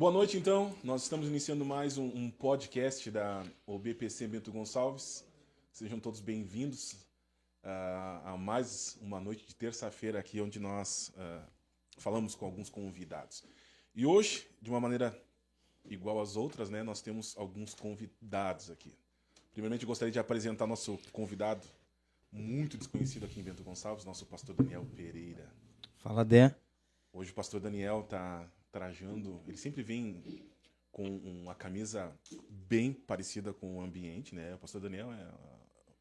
Boa noite, então. Nós estamos iniciando mais um podcast da OBPC Bento Gonçalves. Sejam todos bem-vindos a mais uma noite de terça-feira aqui, onde nós falamos com alguns convidados. E hoje, de uma maneira igual às outras, né, nós temos alguns convidados aqui. Primeiramente, eu gostaria de apresentar nosso convidado, muito desconhecido aqui em Bento Gonçalves, nosso pastor Daniel Pereira. Fala, Dé. Hoje o pastor Daniel está trajando, ele sempre vem com uma camisa bem parecida com o ambiente, né? O pastor Daniel é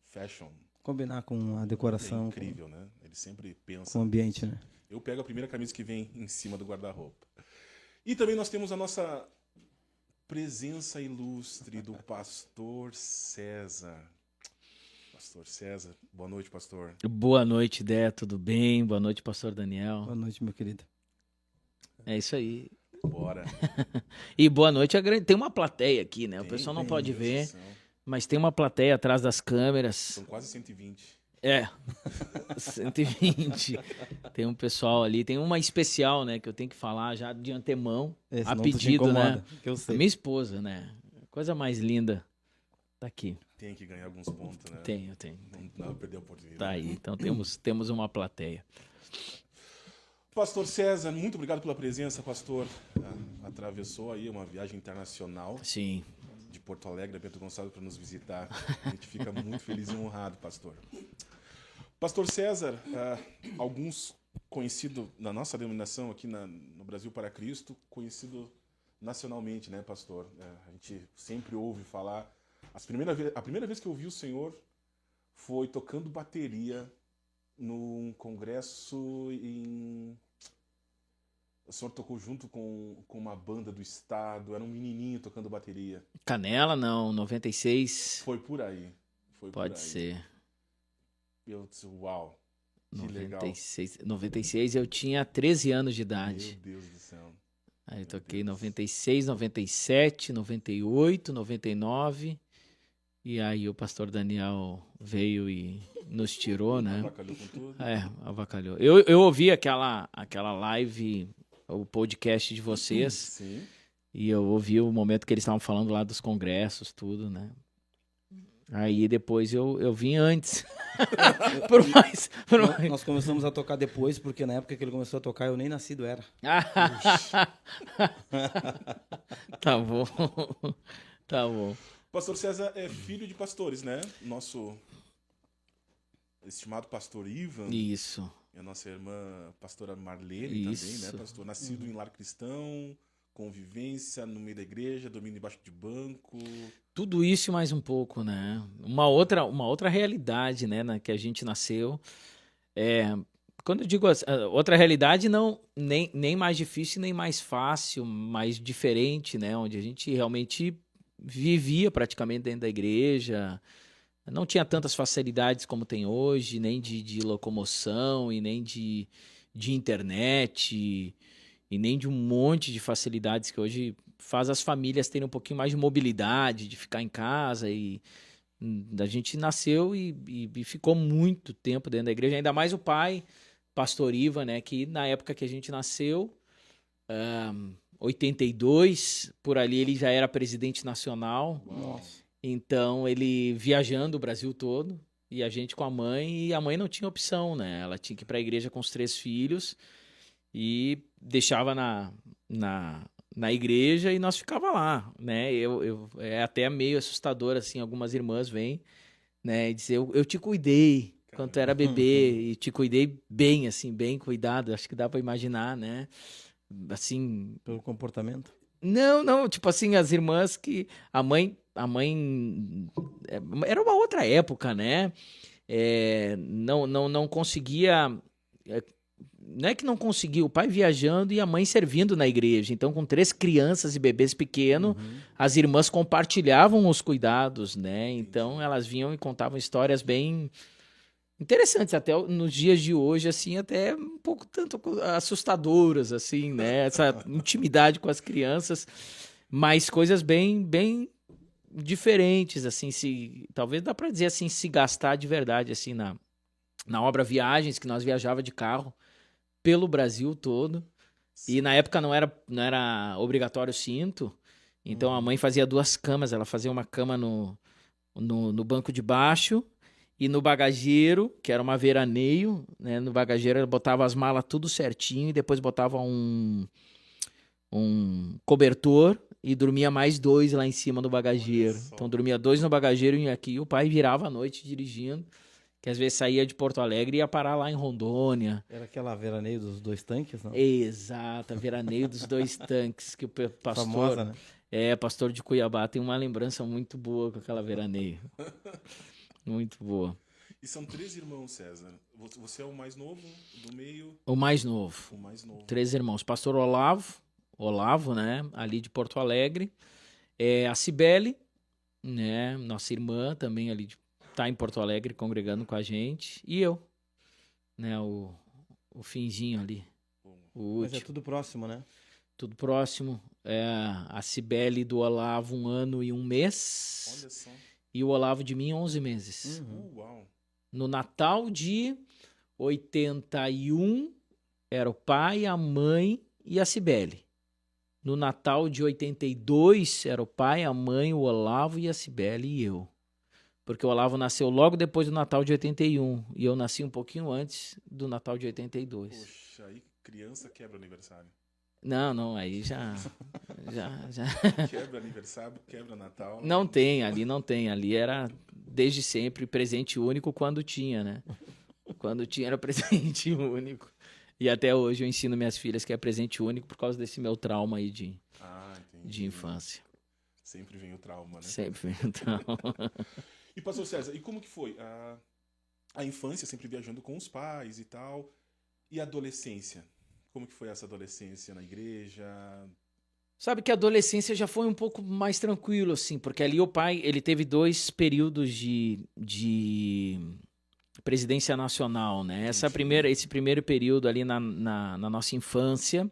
fashion. Combinar com a decoração. É incrível, né? Ele sempre pensa com o ambiente, né? Eu pego a primeira camisa que vem em cima do guarda-roupa. E também nós temos a nossa presença ilustre do pastor César. Pastor César, boa noite, pastor. Boa noite, Dé, tudo bem? Boa noite, pastor Daniel. Boa noite, meu querido. É isso aí. Bora. E boa noite, tem uma plateia aqui, né? O pessoal não pode ver, mas tem uma plateia atrás das câmeras. São quase 120. É, 120. Tem um pessoal ali, tem uma especial, né, que eu tenho que falar já de antemão, a pedido, né? Que eu sei. A minha esposa, né? Coisa mais linda. Tá aqui. Tem que ganhar alguns pontos, né? Tenho. Não dá pra perder a oportunidade. Tá aí, então temos uma plateia. Pastor César, muito obrigado pela presença, pastor. Atravessou aí uma viagem internacional. Sim. De Porto Alegre a Bento Gonçalves para nos visitar. A gente fica muito feliz e honrado, pastor. Pastor César, alguns conhecidos na nossa denominação aqui no Brasil para Cristo, conhecido nacionalmente, né, pastor? A gente sempre ouve falar. A primeira vez que eu ouvi o senhor foi tocando bateria num congresso em... O senhor tocou junto com uma banda do estado, era um menininho tocando bateria. Canela, não, 96. Foi por aí. Pode ser. Eu disse, uau, que 96, legal. 96 eu tinha 13 anos de idade. Meu Deus do céu. Aí eu toquei 96, 97, 98, 99... E aí o pastor Daniel veio e nos tirou, né? Avacalhou com tudo. Avacalhou. Eu ouvi aquela live, o podcast de vocês. Sim. E eu ouvi o momento que eles estavam falando lá dos congressos, tudo, né? Aí depois eu vim antes. Nós começamos a tocar depois, porque na época que ele começou a tocar, eu nem nascido era. Tá bom. Tá bom. Pastor César é filho de pastores, né? Nosso estimado pastor Ivan. Isso. E a nossa irmã pastora Marlene também, né, pastor? Nascido em lar cristão, convivência no meio da igreja, dormindo embaixo de banco. Tudo isso e mais um pouco, né? Uma outra realidade, né, na que a gente nasceu. Quando eu digo outra realidade, não nem mais difícil, nem mais fácil, mais diferente, né? Onde a gente realmente vivia praticamente dentro da igreja, não tinha tantas facilidades como tem hoje, nem de locomoção, e nem de internet, e nem de um monte de facilidades que hoje faz as famílias terem um pouquinho mais de mobilidade, de ficar em casa. E a gente nasceu e ficou muito tempo dentro da igreja, ainda mais o pai, pastor Ivan, né, que na época que a gente nasceu, 82, por ali ele já era presidente nacional. Nossa. Então ele viajando o Brasil todo, e a gente com a mãe, e a mãe não tinha opção, né? Ela tinha que ir para a igreja com os 3 filhos e deixava na igreja e nós ficava lá, né? É até meio assustador, assim, algumas irmãs vêm, né, e dizem, eu te cuidei quando tu era bebê, e te cuidei bem, assim, bem cuidado, acho que dá para imaginar, né? Assim, pelo comportamento? Não, tipo assim, as irmãs que a mãe era uma outra época, né? Não conseguia, não é que não conseguia, o pai viajando e a mãe servindo na igreja. Então, com 3 crianças e bebês pequenos, as irmãs compartilhavam os cuidados, né? Então, elas vinham e contavam histórias bem interessantes, até nos dias de hoje, assim, até um pouco tanto assustadoras, assim, né? Essa intimidade com as crianças, mas coisas bem diferentes, assim, talvez dá para dizer assim, se gastar de verdade, assim, na obra Viagens, que nós viajava de carro pelo Brasil todo, E na época não era obrigatório o cinto, então a mãe fazia 2 camas, ela fazia uma cama no banco de baixo e no bagageiro, que era uma veraneio, né? No bagageiro ela botava as malas tudo certinho e depois botava um cobertor e dormia mais 2 lá em cima no bagageiro. Olha só. Então dormia 2 no bagageiro e um aqui. E o pai virava à noite dirigindo, que às vezes saía de Porto Alegre e ia parar lá em Rondônia. Era aquela veraneio dos 2 tanques, não? Exato, a veraneio dos 2 tanques, que o pastor... Famosa, né? Pastor de Cuiabá tem uma lembrança muito boa com aquela veraneio. Muito boa. E são 3 irmãos, César. Você é o mais novo, do meio, O mais novo. o mais novo. 3 irmãos. Pastor Olavo, né? Ali de Porto Alegre. A Cibele, né? Nossa irmã também ali tá em Porto Alegre congregando com a gente. E eu, né? O finzinho ali. O Mas é último. tudo próximo, né? Tudo próximo. A Cibele do Olavo 1 ano e 1 mês. Olha só. E o Olavo de mim 11 meses. Uau. No Natal de 81 era o pai, a mãe e a Cibele. No Natal de 82 era o pai, a mãe, o Olavo e a Cibele e eu. Porque o Olavo nasceu logo depois do Natal de 81 e eu nasci um pouquinho antes do Natal de 82. Poxa, aí criança quebra aniversário. Não, aí já. Quebra aniversário, quebra Natal. Não tem, ali era desde sempre presente único quando tinha, né? Quando tinha era presente único. E até hoje eu ensino minhas filhas que é presente único por causa desse meu trauma aí de Entendi. infância. Sempre vem o trauma, né? Sempre vem o trauma. E pastor César, e como que foi? A infância sempre viajando com os pais e tal. E a adolescência? Como que foi essa adolescência na igreja? Sabe que a adolescência já foi um pouco mais tranquilo, assim, porque ali o pai, ele teve 2 períodos de presidência nacional, né? Esse primeiro período ali na nossa infância,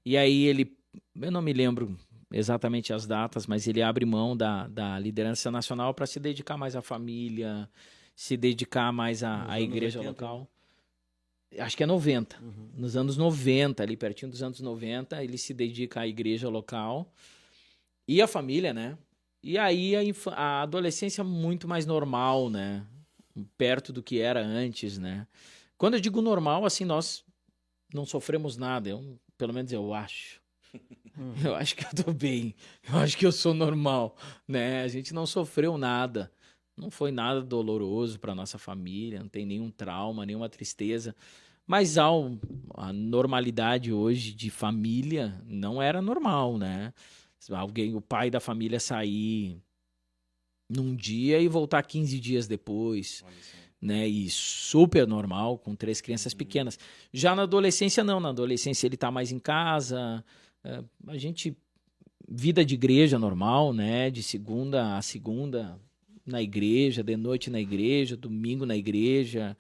e aí eu não me lembro exatamente as datas, mas ele abre mão da liderança nacional para se dedicar mais à família, se dedicar mais à igreja 80, local. Acho que é 90. Nos anos 90, ali pertinho dos anos 90, ele se dedica à igreja local e à família, né? E aí a adolescência muito mais normal, né? Perto do que era antes, né? Quando eu digo normal, assim, nós não sofremos nada. Pelo menos eu acho. Eu acho que eu tô bem. Eu acho que eu sou normal, né? A gente não sofreu nada. Não foi nada doloroso para nossa família, não tem nenhum trauma, nenhuma tristeza. Mas a normalidade hoje de família não era normal, né? O pai da família sair num dia e voltar 15 dias depois, né? E super normal, com 3 crianças pequenas. Já na adolescência, não. Na adolescência ele tá mais em casa. A gente... Vida de igreja normal, né? De segunda a segunda na igreja, de noite na igreja, domingo na igreja.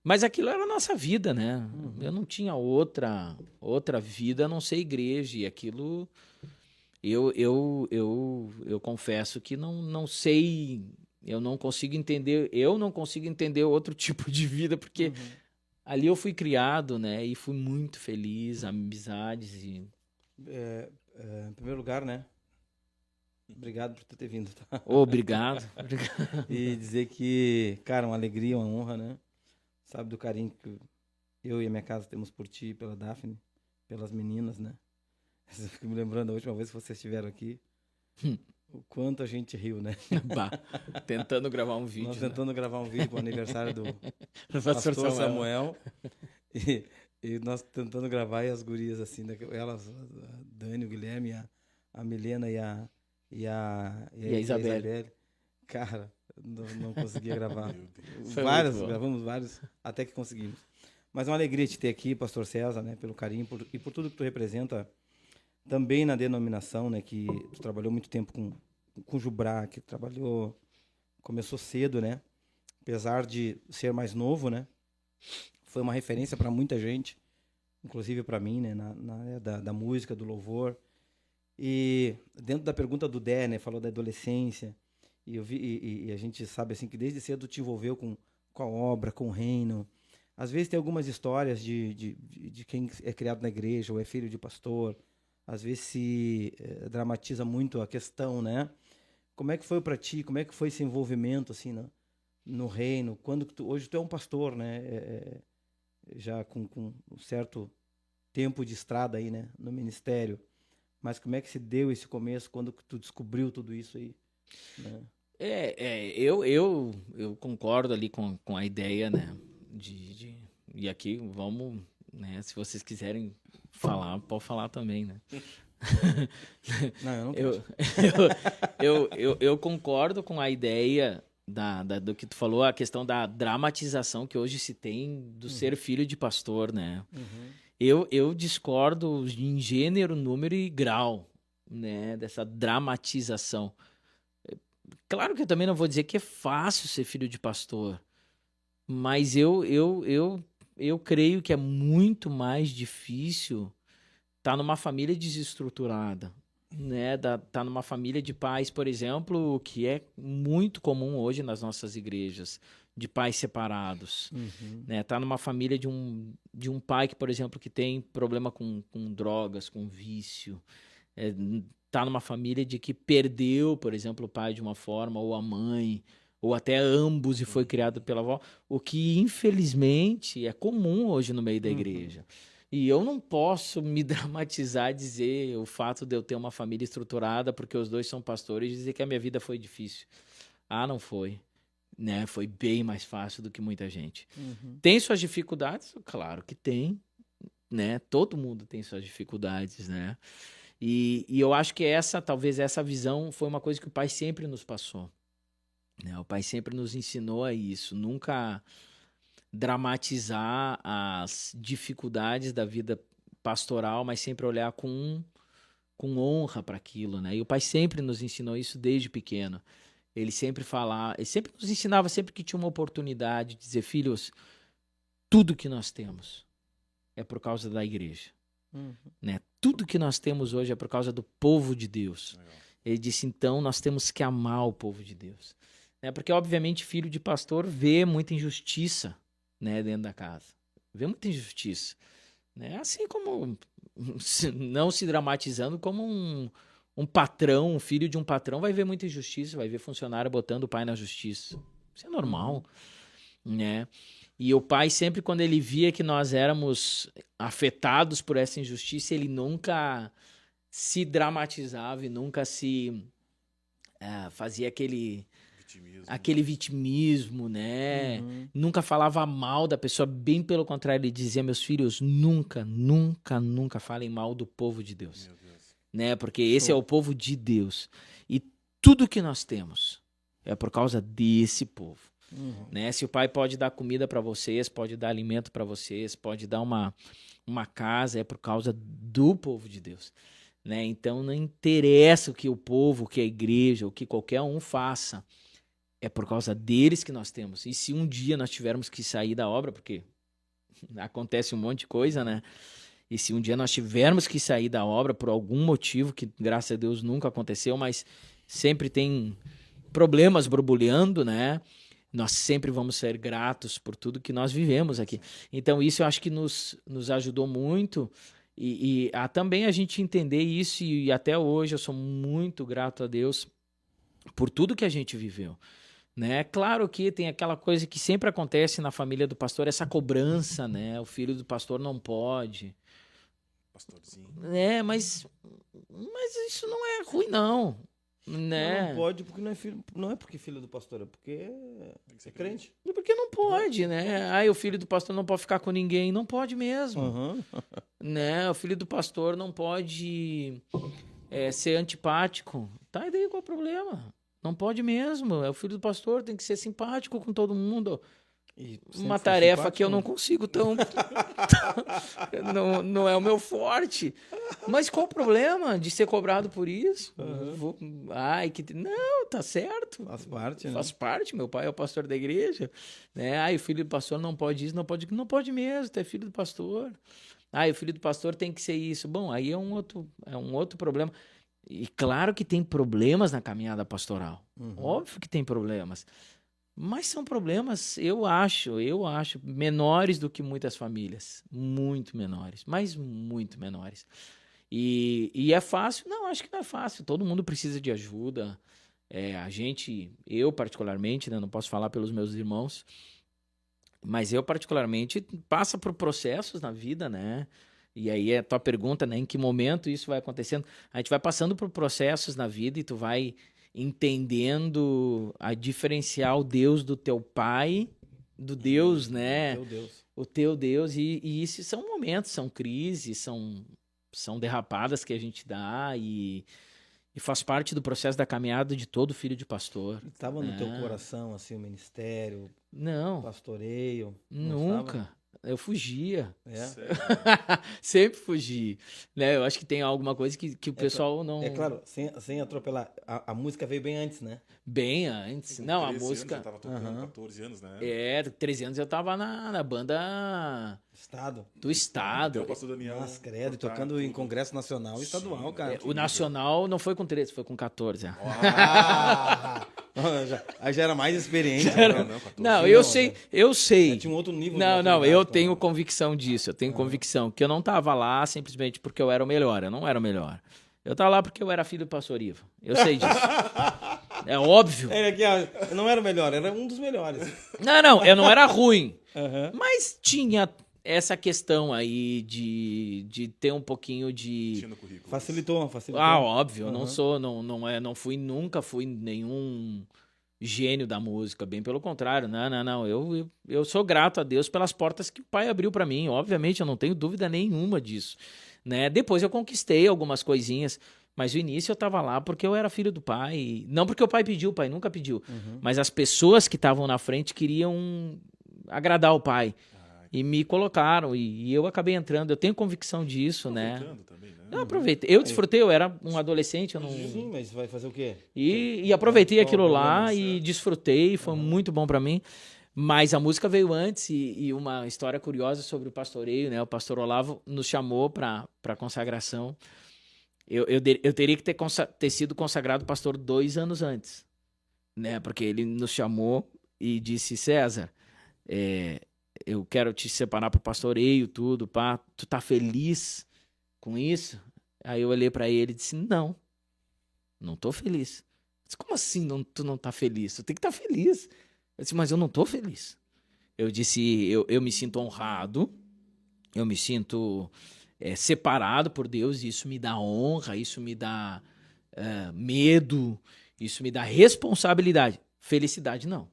Mas aquilo era a nossa vida, né? Eu não tinha outra vida a não ser igreja. E aquilo... Eu confesso que não sei... Eu não consigo entender outro tipo de vida, porque ali eu fui criado, né? E fui muito feliz, amizades e... Em primeiro lugar, né? Obrigado por ter vindo, tá? Obrigado. E dizer que, cara, uma alegria, uma honra, né? Sabe do carinho que eu e a minha casa temos por ti, pela Daphne, pelas meninas, né? Eu fico me lembrando da última vez que vocês estiveram aqui, o quanto a gente riu, né? Bah, tentando gravar um vídeo. Nós tentando gravar um vídeo com o aniversário do Pastor pastor Samuel. E nós tentando gravar e as gurias assim, elas, a Dani, o Guilherme, a Milena e a Isabelle. Cara, não conseguia gravar. Foi Gravamos vários, até que conseguimos. Mas é uma alegria te ter aqui, pastor César, né, pelo carinho e por tudo que tu representa, também na denominação, né, que tu trabalhou muito tempo com o Jubrá, que começou cedo, né, apesar de ser mais novo, né, foi uma referência para muita gente, inclusive para mim, né, na área da música, do louvor. E dentro da pergunta do Dé, né, falou da adolescência, e eu vi, e a gente sabe assim que desde cedo te envolveu com a obra, com o reino, Às vezes tem algumas histórias de quem é criado na igreja ou é filho de pastor. Às vezes se dramatiza muito a questão, né? Como é que foi para ti? Como é que foi esse envolvimento assim no reino? Hoje tu é um pastor, né? Já com um certo tempo de estrada aí, né? No ministério. Mas como é que se deu esse começo? Quando que tu descobriu tudo isso aí? Né? Eu concordo ali com a ideia, né? E aqui vamos, né? Se vocês quiserem falar, pode falar também, né? Não, eu não quero. Eu concordo com a ideia do que tu falou, a questão da dramatização que hoje se tem do ser filho de pastor, né? Eu discordo em gênero, número e grau, né? Dessa dramatização. Claro que eu também não vou dizer que é fácil ser filho de pastor, mas eu creio que é muito mais difícil estar numa família desestruturada, né? Tá numa família de pais, por exemplo, que é muito comum hoje nas nossas igrejas, de pais separados, né? Tá numa família de um pai que, por exemplo, que tem problema com drogas, com vício, tá numa família de que perdeu, por exemplo, o pai de uma forma, ou a mãe, ou até ambos e foi criado pela avó, o que infelizmente é comum hoje no meio da igreja. E eu não posso me dramatizar e dizer o fato de eu ter uma família estruturada porque os dois são pastores e dizer que a minha vida foi difícil. Ah, não foi. Né? Foi bem mais fácil do que muita gente. Tem suas dificuldades? Claro que tem. Né? Todo mundo tem suas dificuldades, né? E eu acho que talvez essa visão foi uma coisa que o pai sempre nos passou. Né? O pai sempre nos ensinou a isso. Nunca dramatizar as dificuldades da vida pastoral, mas sempre olhar com honra para aquilo, né? E o pai sempre nos ensinou isso desde pequeno. Ele sempre nos ensinava sempre que tinha uma oportunidade de dizer, filhos, tudo que nós temos é por causa da igreja. Né? Tudo que nós temos hoje é por causa do povo de Deus. Legal. Ele disse, então, nós temos que amar o povo de Deus. Né? Porque, obviamente, filho de pastor vê muita injustiça, né, dentro da casa. Vê muita injustiça. Né? Assim como, não se dramatizando, como um patrão, um filho de um patrão vai ver muita injustiça, vai ver funcionário botando o pai na justiça. Isso é normal. Né? E o pai sempre, quando ele via que nós éramos afetados por essa injustiça, ele nunca se dramatizava e nunca se fazia aquele vitimismo, né? Nunca falava mal da pessoa, bem pelo contrário, ele dizia, meus filhos, nunca, nunca, nunca falem mal do povo de Deus. Meu Deus. Né? Porque esse é o povo de Deus. E tudo que nós temos é por causa desse povo. Né? Se o pai pode dar comida para vocês, pode dar alimento para vocês, pode dar uma casa, é por causa do povo de Deus. Né? Então não interessa o que o povo, o que a igreja, o que qualquer um faça, é por causa deles que nós temos. E se um dia nós tivermos que sair da obra, porque acontece um monte de coisa, né? E se um dia nós tivermos que sair da obra por algum motivo, que graças a Deus nunca aconteceu, mas sempre tem problemas borbulhando, né? Nós sempre vamos ser gratos por tudo que nós vivemos aqui. Então isso eu acho que nos ajudou muito e também a gente entender isso, e até hoje eu sou muito grato a Deus por tudo que a gente viveu. Né? Claro que tem aquela coisa que sempre acontece na família do pastor, essa cobrança, né? O filho do pastor não pode. Pastorzinho. Mas isso não é ruim, não. Né? Não pode porque não é porque filho do pastor, é porque é crente. É porque não pode, né? Aí o filho do pastor não pode ficar com ninguém, não pode mesmo. Né? O filho do pastor não pode ser antipático. Tá, e daí qual é o problema? Não pode mesmo. O filho do pastor tem que ser simpático com todo mundo. Uma tarefa que eu não consigo não é o meu forte. Mas qual o problema de ser cobrado por isso? Não, tá certo. Faz parte, né? Faz parte, meu pai é o pastor da igreja. Né? O filho do pastor não pode isso, não pode mesmo, tu é filho do pastor. O filho do pastor tem que ser isso. Bom, aí é um outro problema. E claro que tem problemas na caminhada pastoral. Óbvio que tem problemas. Mas são problemas, eu acho, menores do que muitas famílias. Muito menores, mas muito menores. E é fácil? Não, acho que não é fácil. Todo mundo precisa de ajuda. Eu particularmente, né, não posso falar pelos meus irmãos, mas eu particularmente passa por processos na vida, né? E aí a tua pergunta, né, em que momento isso vai acontecendo? A gente vai passando por processos na vida e tu vai entendendo a diferenciar o Deus do teu pai, do Deus, né? Meu Deus. O teu Deus. E isso são momentos, são crises, são derrapadas que a gente dá e faz parte do processo da caminhada de todo filho de pastor. Estava no teu coração, assim, o ministério, o Não, pastoreio? Não nunca. estava? Eu fugia. É. Sério? Sempre fugi. Né? Eu acho que tem alguma coisa que o pessoal não... É claro, sem atropelar. A música veio bem antes, né? Bem antes. Com Não, a 13 música... Anos, eu tava tocando 14 anos, né? 13 anos eu tava na banda Estado. do estado. Até o pastor Daniel. Nossa, credo, cortar tocando em tudo. congresso nacional e estadual, cara. O Nacional não foi com 13, foi com 14. Ah! Aí já era mais experiente. Não, não, 14 Não, anos. eu sei. Tinha um outro nível de Não, maturidade, eu cara. tenho convicção disso. Eu tenho convicção que eu não tava lá simplesmente porque eu era o melhor. Eu não era o melhor. Eu tava lá porque eu era filho do pastor Ivo. Eu sei disso. É óbvio. Ele aqui, ó, eu não era o melhor, era um dos melhores. Não, eu não era ruim. Aham. Mas tinha essa questão aí de ter um pouquinho de... Tinha no currículo. Facilitou. Ah, óbvio, eu não Aham. sou, nunca fui nenhum gênio da música, bem pelo contrário, não, eu sou grato a Deus pelas portas que o Pai abriu pra mim, obviamente, eu não tenho dúvida nenhuma disso, né? Depois eu conquistei algumas coisinhas, mas no início eu tava lá porque eu era filho do Pai, não porque o Pai pediu, o Pai nunca pediu, mas as pessoas que estavam na frente queriam agradar o Pai. E me colocaram, e eu acabei entrando. Eu tenho convicção disso, né? Aproveitando também, né? Eu aproveitei. Eu desfrutei, eu era um adolescente, eu não... Sim, mas vai fazer o quê? E aproveitei Qual aquilo o lá problema, e desfrutei, foi muito bom pra mim. Mas a música veio antes e uma história curiosa sobre o pastoreio, né? O pastor Olavo nos chamou para consagração. Eu teria que ter sido consagrado pastor 2 anos antes, né? Porque ele nos chamou e disse, César, eu quero te separar pro pastoreio, tudo, pá. Tu tá feliz com isso? Aí eu olhei pra ele e disse, não tô feliz. Eu disse, como assim tu não tá feliz? Tu tem que estar feliz. Eu disse, mas eu não tô feliz. Eu disse, eu me sinto honrado, eu me sinto separado por Deus, e isso me dá honra, isso me dá medo, isso me dá responsabilidade. Felicidade, não.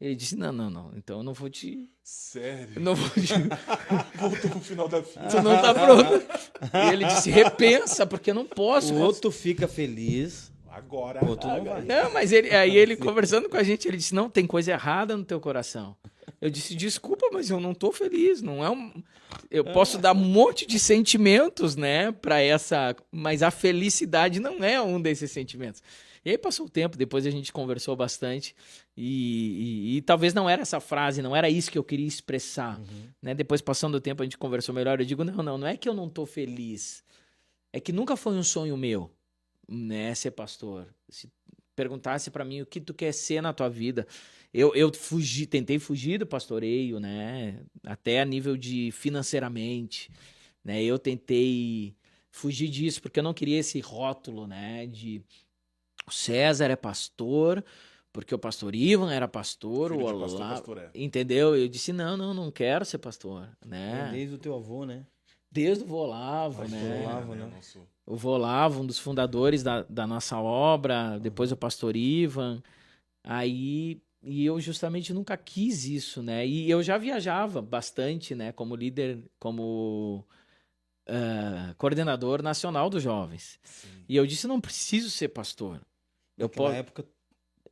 Ele disse, não, então eu não vou te... Sério? Eu não vou te... Voltou pro final da fila. Tu não tá pronto. E ele disse, repensa, porque eu não posso. O outro fica feliz, Agora. o outro não vai. Não, mas aí ele conversando com a gente, ele disse, não, tem coisa errada no teu coração. Eu disse, desculpa, mas eu não tô feliz, não é um... Eu posso dar um monte de sentimentos, né, pra essa... Mas a felicidade não é um desses sentimentos. E aí passou o tempo, depois a gente conversou bastante e talvez não era essa frase, não era isso que eu queria expressar, né? Depois, passando o tempo, a gente conversou melhor, eu digo, não é que eu não tô feliz, é que nunca foi um sonho meu, né, ser pastor. Se perguntasse pra mim o que tu quer ser na tua vida, eu tentei fugir do pastoreio, né, até a nível de financeiramente, né, eu tentei fugir disso, porque eu não queria esse rótulo, né, de... O César é pastor, porque o pastor Ivan era pastor, Filho o de pastor, Olavo, pastor é. entendeu? Eu disse, não quero ser pastor, né? Desde o teu avô, né? Desde o Volavo, Pastor né? Olavo, né? Nosso... O Volavo, um dos fundadores da nossa obra, depois o pastor Ivan, aí... E eu justamente nunca quis isso, né? E eu já viajava bastante, né? Como líder, como... coordenador nacional dos jovens. Sim. E eu disse, não preciso ser pastor. Eu Naquela posso... época,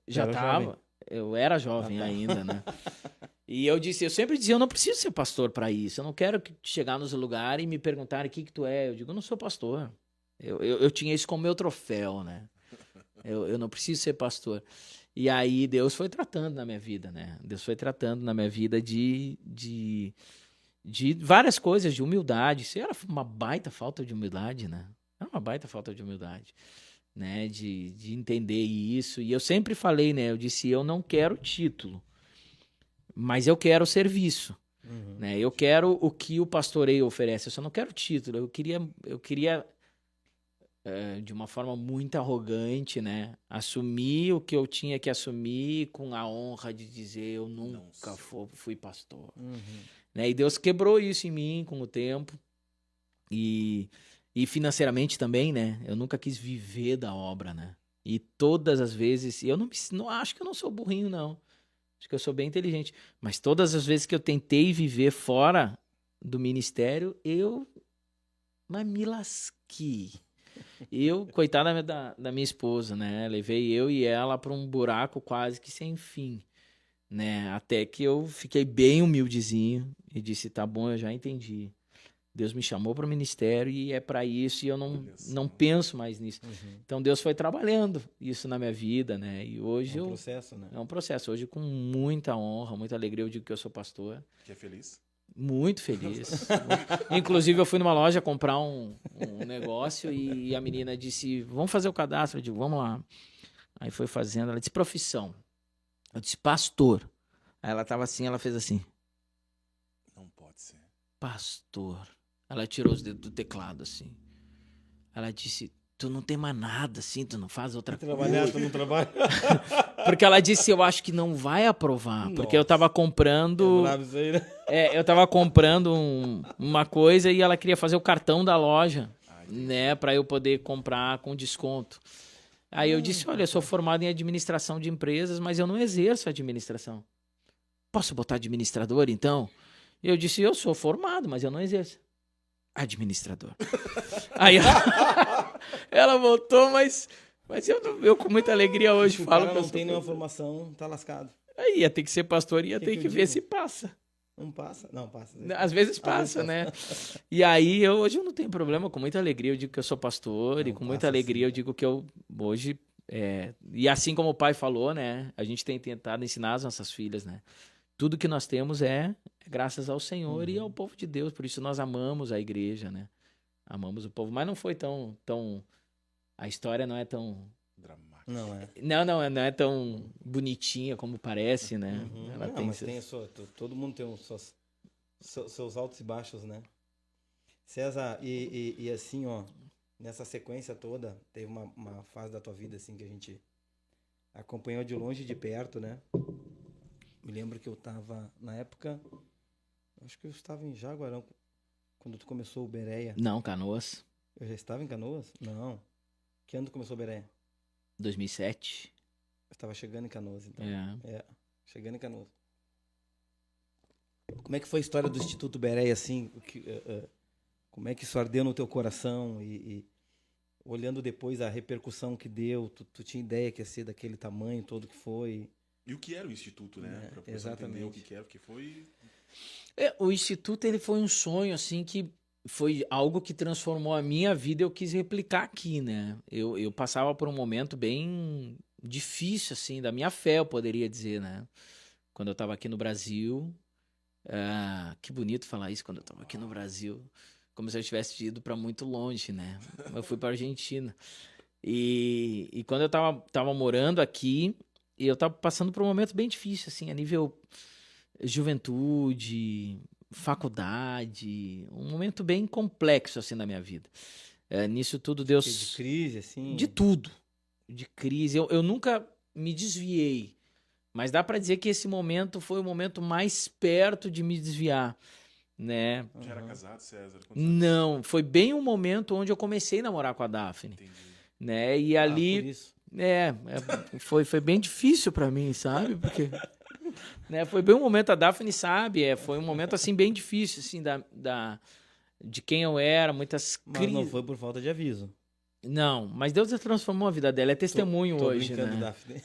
Já era tava. jovem. Eu era jovem ainda, né? E eu sempre dizia, eu não preciso ser pastor para isso. Eu não quero chegar nos lugares e me perguntarem o que tu é. Eu digo, eu não sou pastor. Eu tinha isso como meu troféu, né? Eu não preciso ser pastor. E aí Deus foi tratando na minha vida, né? Deus foi tratando na minha vida de várias coisas, de humildade. Isso era uma baita falta de humildade, né? Era uma baita falta de humildade. né, de entender isso. E eu sempre falei, né, eu disse, eu não quero título, mas eu quero serviço. Né? Eu quero o que o pastoreio oferece, eu só não quero título. Eu queria de uma forma muito arrogante, né, assumir o que eu tinha que assumir com a honra de dizer eu nunca fui pastor. Né? E Deus quebrou isso em mim com o tempo. E financeiramente também, né? Eu nunca quis viver da obra, né? E todas as vezes, eu não acho que eu não sou burrinho, não. Acho que eu sou bem inteligente. Mas todas as vezes que eu tentei viver fora do ministério, mas me lasquei. Coitada da minha esposa, né? Levei eu e ela para um buraco quase que sem fim, né? Até que eu fiquei bem humildezinho e disse, tá bom, eu já entendi. Deus me chamou para o ministério e é para isso e eu não penso mais nisso. Então Deus foi trabalhando isso na minha vida, né? E hoje É um processo, né? É um processo. Hoje, com muita honra, muita alegria, eu digo que eu sou pastor. Que é feliz? Muito feliz. Inclusive, eu fui numa loja comprar um negócio e a menina disse, vamos fazer o cadastro? Eu digo, vamos lá. Aí foi fazendo, ela disse, profissão. Eu disse, pastor. Aí ela tava assim, ela fez assim. Não pode ser. Pastor. Ela tirou os dedos do teclado, assim. Ela disse, tu não tem mais nada, assim, tu não faz outra coisa. Tu não trabalha. Porque ela disse, eu acho que não vai aprovar. Nossa. Porque eu tava comprando... Isso aí, né? eu tava comprando uma coisa e ela queria fazer o cartão da loja, né? Pra eu poder comprar com desconto. Aí eu disse, olha, eu sou formado em administração de empresas, mas eu não exerço administração. Posso botar administrador, então? E eu disse, eu sou formado, mas eu não exerço. Administrador. Aí ela voltou, mas eu com muita alegria hoje O falo cara que eu não tem nenhuma formação, tá lascado. Aí ia ter que ser pastor e ia ter que ver se passa. Não passa? Não, passa. Às vezes passa, né? E aí, hoje eu não tenho problema, com muita alegria eu digo que eu sou pastor e com muita alegria eu digo que eu hoje... E assim como o pai falou, né? A gente tem tentado ensinar as nossas filhas, né? Tudo que nós temos é graças ao Senhor e ao povo de Deus. Por isso nós amamos a igreja, né? Amamos o povo. Mas não foi tão... A história não é tão... Dramático. Não é. Não é tão bonitinha como parece, né? Ela Não, tem mas seus- tem a sua, todo mundo tem seus altos e baixos, né? César, e assim, ó, nessa sequência toda, teve uma fase da tua vida, assim, que a gente acompanhou de longe e de perto, né? Me lembro que eu tava, na época, acho que eu estava em Jaguarão, quando tu começou o Bereia. Não, Canoas, Eu já estava em Canoas? Não. Que ano tu começou o Bereia? 2007. Eu estava chegando em Canoas, então. É. Chegando em Canoas. Como é que foi a história do Instituto Bereia, assim? Como é que isso ardeu no teu coração? E olhando depois a repercussão que deu, tu tinha ideia que ia ser daquele tamanho todo que foi? E o que era o Instituto, né? Pra você exatamente. entender o que era, porque foi... O Instituto, ele foi um sonho, assim, que foi algo que transformou a minha vida e eu quis replicar aqui, né? Eu passava por um momento bem difícil, assim, da minha fé, eu poderia dizer, né? Quando eu estava aqui no Brasil. Que bonito falar isso, quando eu estava aqui no Brasil. Como se eu tivesse ido para muito longe, né? Eu fui para Argentina. E quando eu tava morando aqui, eu tava passando por um momento bem difícil, assim, a nível juventude, faculdade, um momento bem complexo, assim, na minha vida. Nisso tudo Deus... De crise, assim? De tudo. De crise. Eu nunca me desviei, mas dá para dizer que esse momento foi o momento mais perto de me desviar, né? Já era casado, César? Quantos anos? Não, foi bem um momento onde eu comecei a namorar com a Daphne, Entendi. né? E Por ali isso. foi bem difícil para mim, sabe? Porque né, foi bem um momento, a Daphne sabe, foi um momento assim bem difícil assim de quem eu era, muitas Mas crises. não foi por falta de aviso. Não, mas Deus transformou a vida dela, é testemunho Tô hoje, brincando, né? Daphne.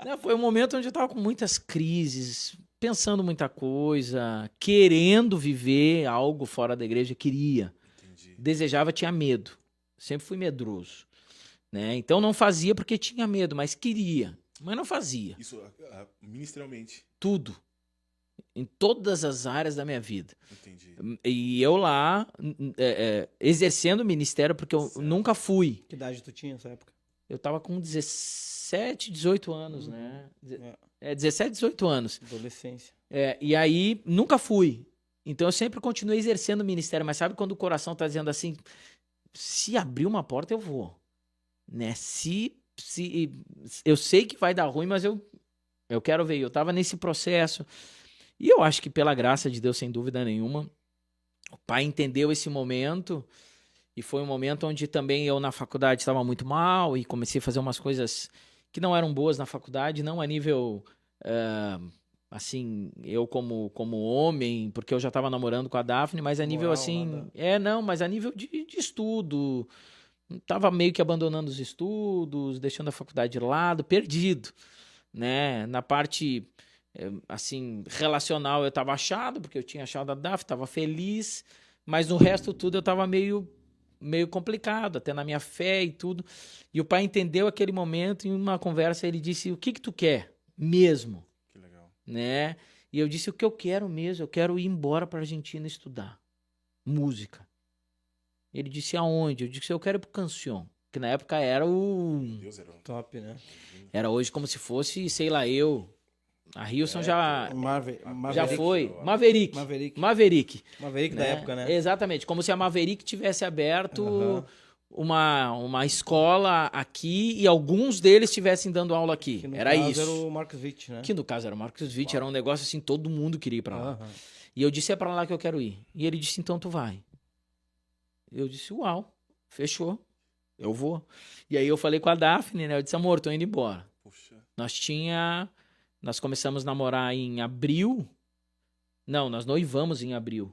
Não, foi um momento onde eu tava com muitas crises, pensando muita coisa, querendo viver algo fora da igreja, queria. Entendi. Desejava, tinha medo. Sempre fui medroso, né? Então não fazia porque tinha medo, mas queria, mas não fazia. Isso, ministerialmente. Tudo. em todas as áreas da minha vida. Entendi. E eu lá, exercendo o ministério, porque eu nunca fui. Que idade tu tinha nessa época? Eu tava com 17, 18 anos, né? 17, 18 anos. Adolescência. E aí, nunca fui. Então, eu sempre continuei exercendo o ministério. Mas sabe quando o coração tá dizendo assim, se abrir uma porta, eu vou. Né? Eu sei que vai dar ruim, mas eu quero ver. Eu tava nesse processo. E eu acho que pela graça de Deus, sem dúvida nenhuma, o pai entendeu esse momento. E foi um momento onde também eu na faculdade estava muito mal e comecei a fazer umas coisas que não eram boas na faculdade, não a nível, assim, eu como homem, porque eu já estava namorando com a Daphne, mas a nível assim... mas a nível de estudo. Estava meio que abandonando os estudos, deixando a faculdade de lado, perdido, né? Na parte, assim, relacional eu estava achado, porque eu tinha achado a Daphne, estava feliz, mas no resto tudo eu estava meio complicado, até na minha fé e tudo. E o pai entendeu aquele momento, em uma conversa ele disse, o que tu quer mesmo? Que legal. Né? E eu disse, o que eu quero mesmo, eu quero ir embora para a Argentina estudar música. Ele disse, aonde? Eu disse, eu quero ir pro Cancion, que na época era o... Deus era top, né? Era hoje como se fosse, sei lá, a Hilson já foi. Maverick da época, né? Exatamente. Como se a Maverick tivesse aberto uma escola aqui e alguns deles estivessem dando aula aqui. Que no era caso isso. Era o Marcos Witt, né? Que no caso era o Marcos Witt. Era um negócio assim, todo mundo queria ir pra lá. E eu disse, é pra lá que eu quero ir. E ele disse, então tu vai. Eu disse, uau, fechou. Eu vou. E aí eu falei com a Daphne, né? Eu disse, amor, tô indo embora. Puxa. Nós começamos a namorar em abril. Não, nós noivamos em abril.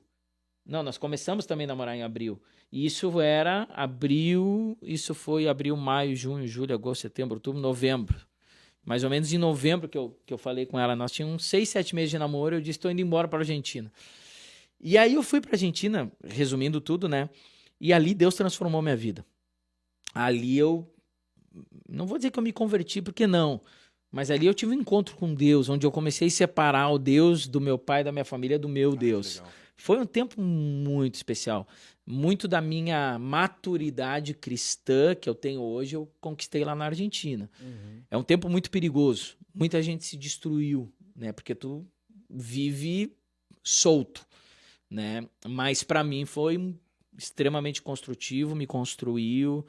Não, nós começamos também a namorar em abril. E isso era abril, isso foi abril, maio, junho, julho, agosto, setembro, outubro, novembro. Mais ou menos em novembro que eu falei com ela. Nós tínhamos 6, 7 meses de namoro. Eu disse, estou indo embora para a Argentina. E aí eu fui para a Argentina, resumindo tudo, né? E ali Deus transformou minha vida. Ali eu... Não vou dizer que eu me converti, porque não. Mas ali eu tive um encontro com Deus, onde eu comecei a separar o Deus do meu pai, da minha família, do meu Deus. Foi um tempo muito especial. Muito da minha maturidade cristã que eu tenho hoje, eu conquistei lá na Argentina. É um tempo muito perigoso. Muita gente se destruiu, né? Porque tu vive solto, né? Mas para mim foi extremamente construtivo, me construiu,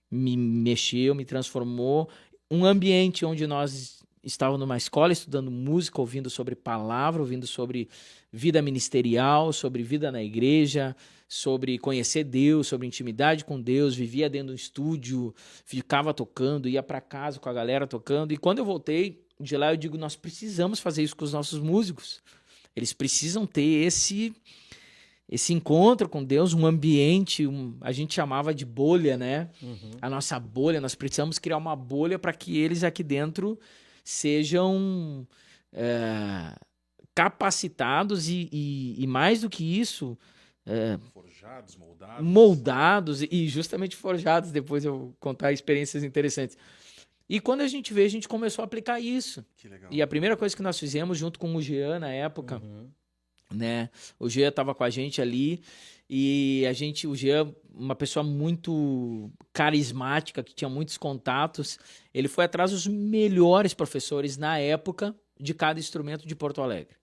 me mexeu, me transformou. Um ambiente onde nós estávamos numa escola estudando música, ouvindo sobre palavra, ouvindo sobre vida ministerial, sobre vida na igreja, sobre conhecer Deus, sobre intimidade com Deus, vivia dentro do estúdio, ficava tocando, ia para casa com a galera tocando. E quando eu voltei de lá, eu digo, nós precisamos fazer isso com os nossos músicos. Eles precisam ter esse encontro com Deus, um ambiente, a gente chamava de bolha, né? A nossa bolha, nós precisamos criar uma bolha para que eles aqui dentro sejam capacitados e mais do que isso... forjados, moldados e justamente forjados, depois eu contar experiências interessantes. E quando a gente veio, a gente começou a aplicar isso. Que legal. E a primeira coisa que nós fizemos junto com o Jean na época... né? O Jean estava com a gente ali e o Jean, uma pessoa muito carismática, que tinha muitos contatos, ele foi atrás dos melhores professores na época de cada instrumento de Porto Alegre,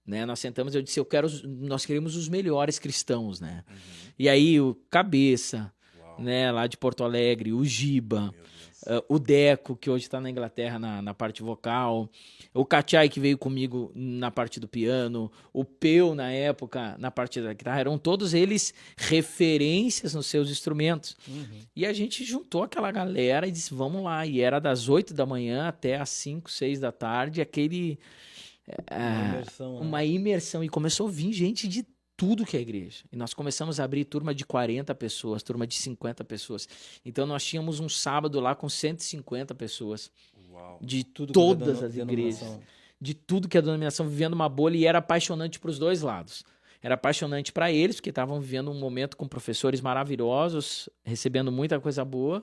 né? Nós sentamos, eu disse, nós queremos os melhores cristãos, né? E aí o Cabeça, né, lá de Porto Alegre, o Giba, o Deco, que hoje está na Inglaterra na parte vocal, o Kachai, que veio comigo na parte do piano, o Peu, na época, na parte da guitarra, eram todos eles referências nos seus instrumentos. E a gente juntou aquela galera e disse, vamos lá. E era das 8 da manhã até às 5, 6 da tarde, uma imersão. E começou a vir gente de tudo que é igreja. E nós começamos a abrir turma de 40 pessoas, turma de 50 pessoas. Então nós tínhamos um sábado lá com 150 pessoas. Uau. De todas as igrejas. De tudo que é denominação, vivendo uma bolha, e era apaixonante para os dois lados. Era apaixonante para eles, porque estavam vivendo um momento com professores maravilhosos, recebendo muita coisa boa.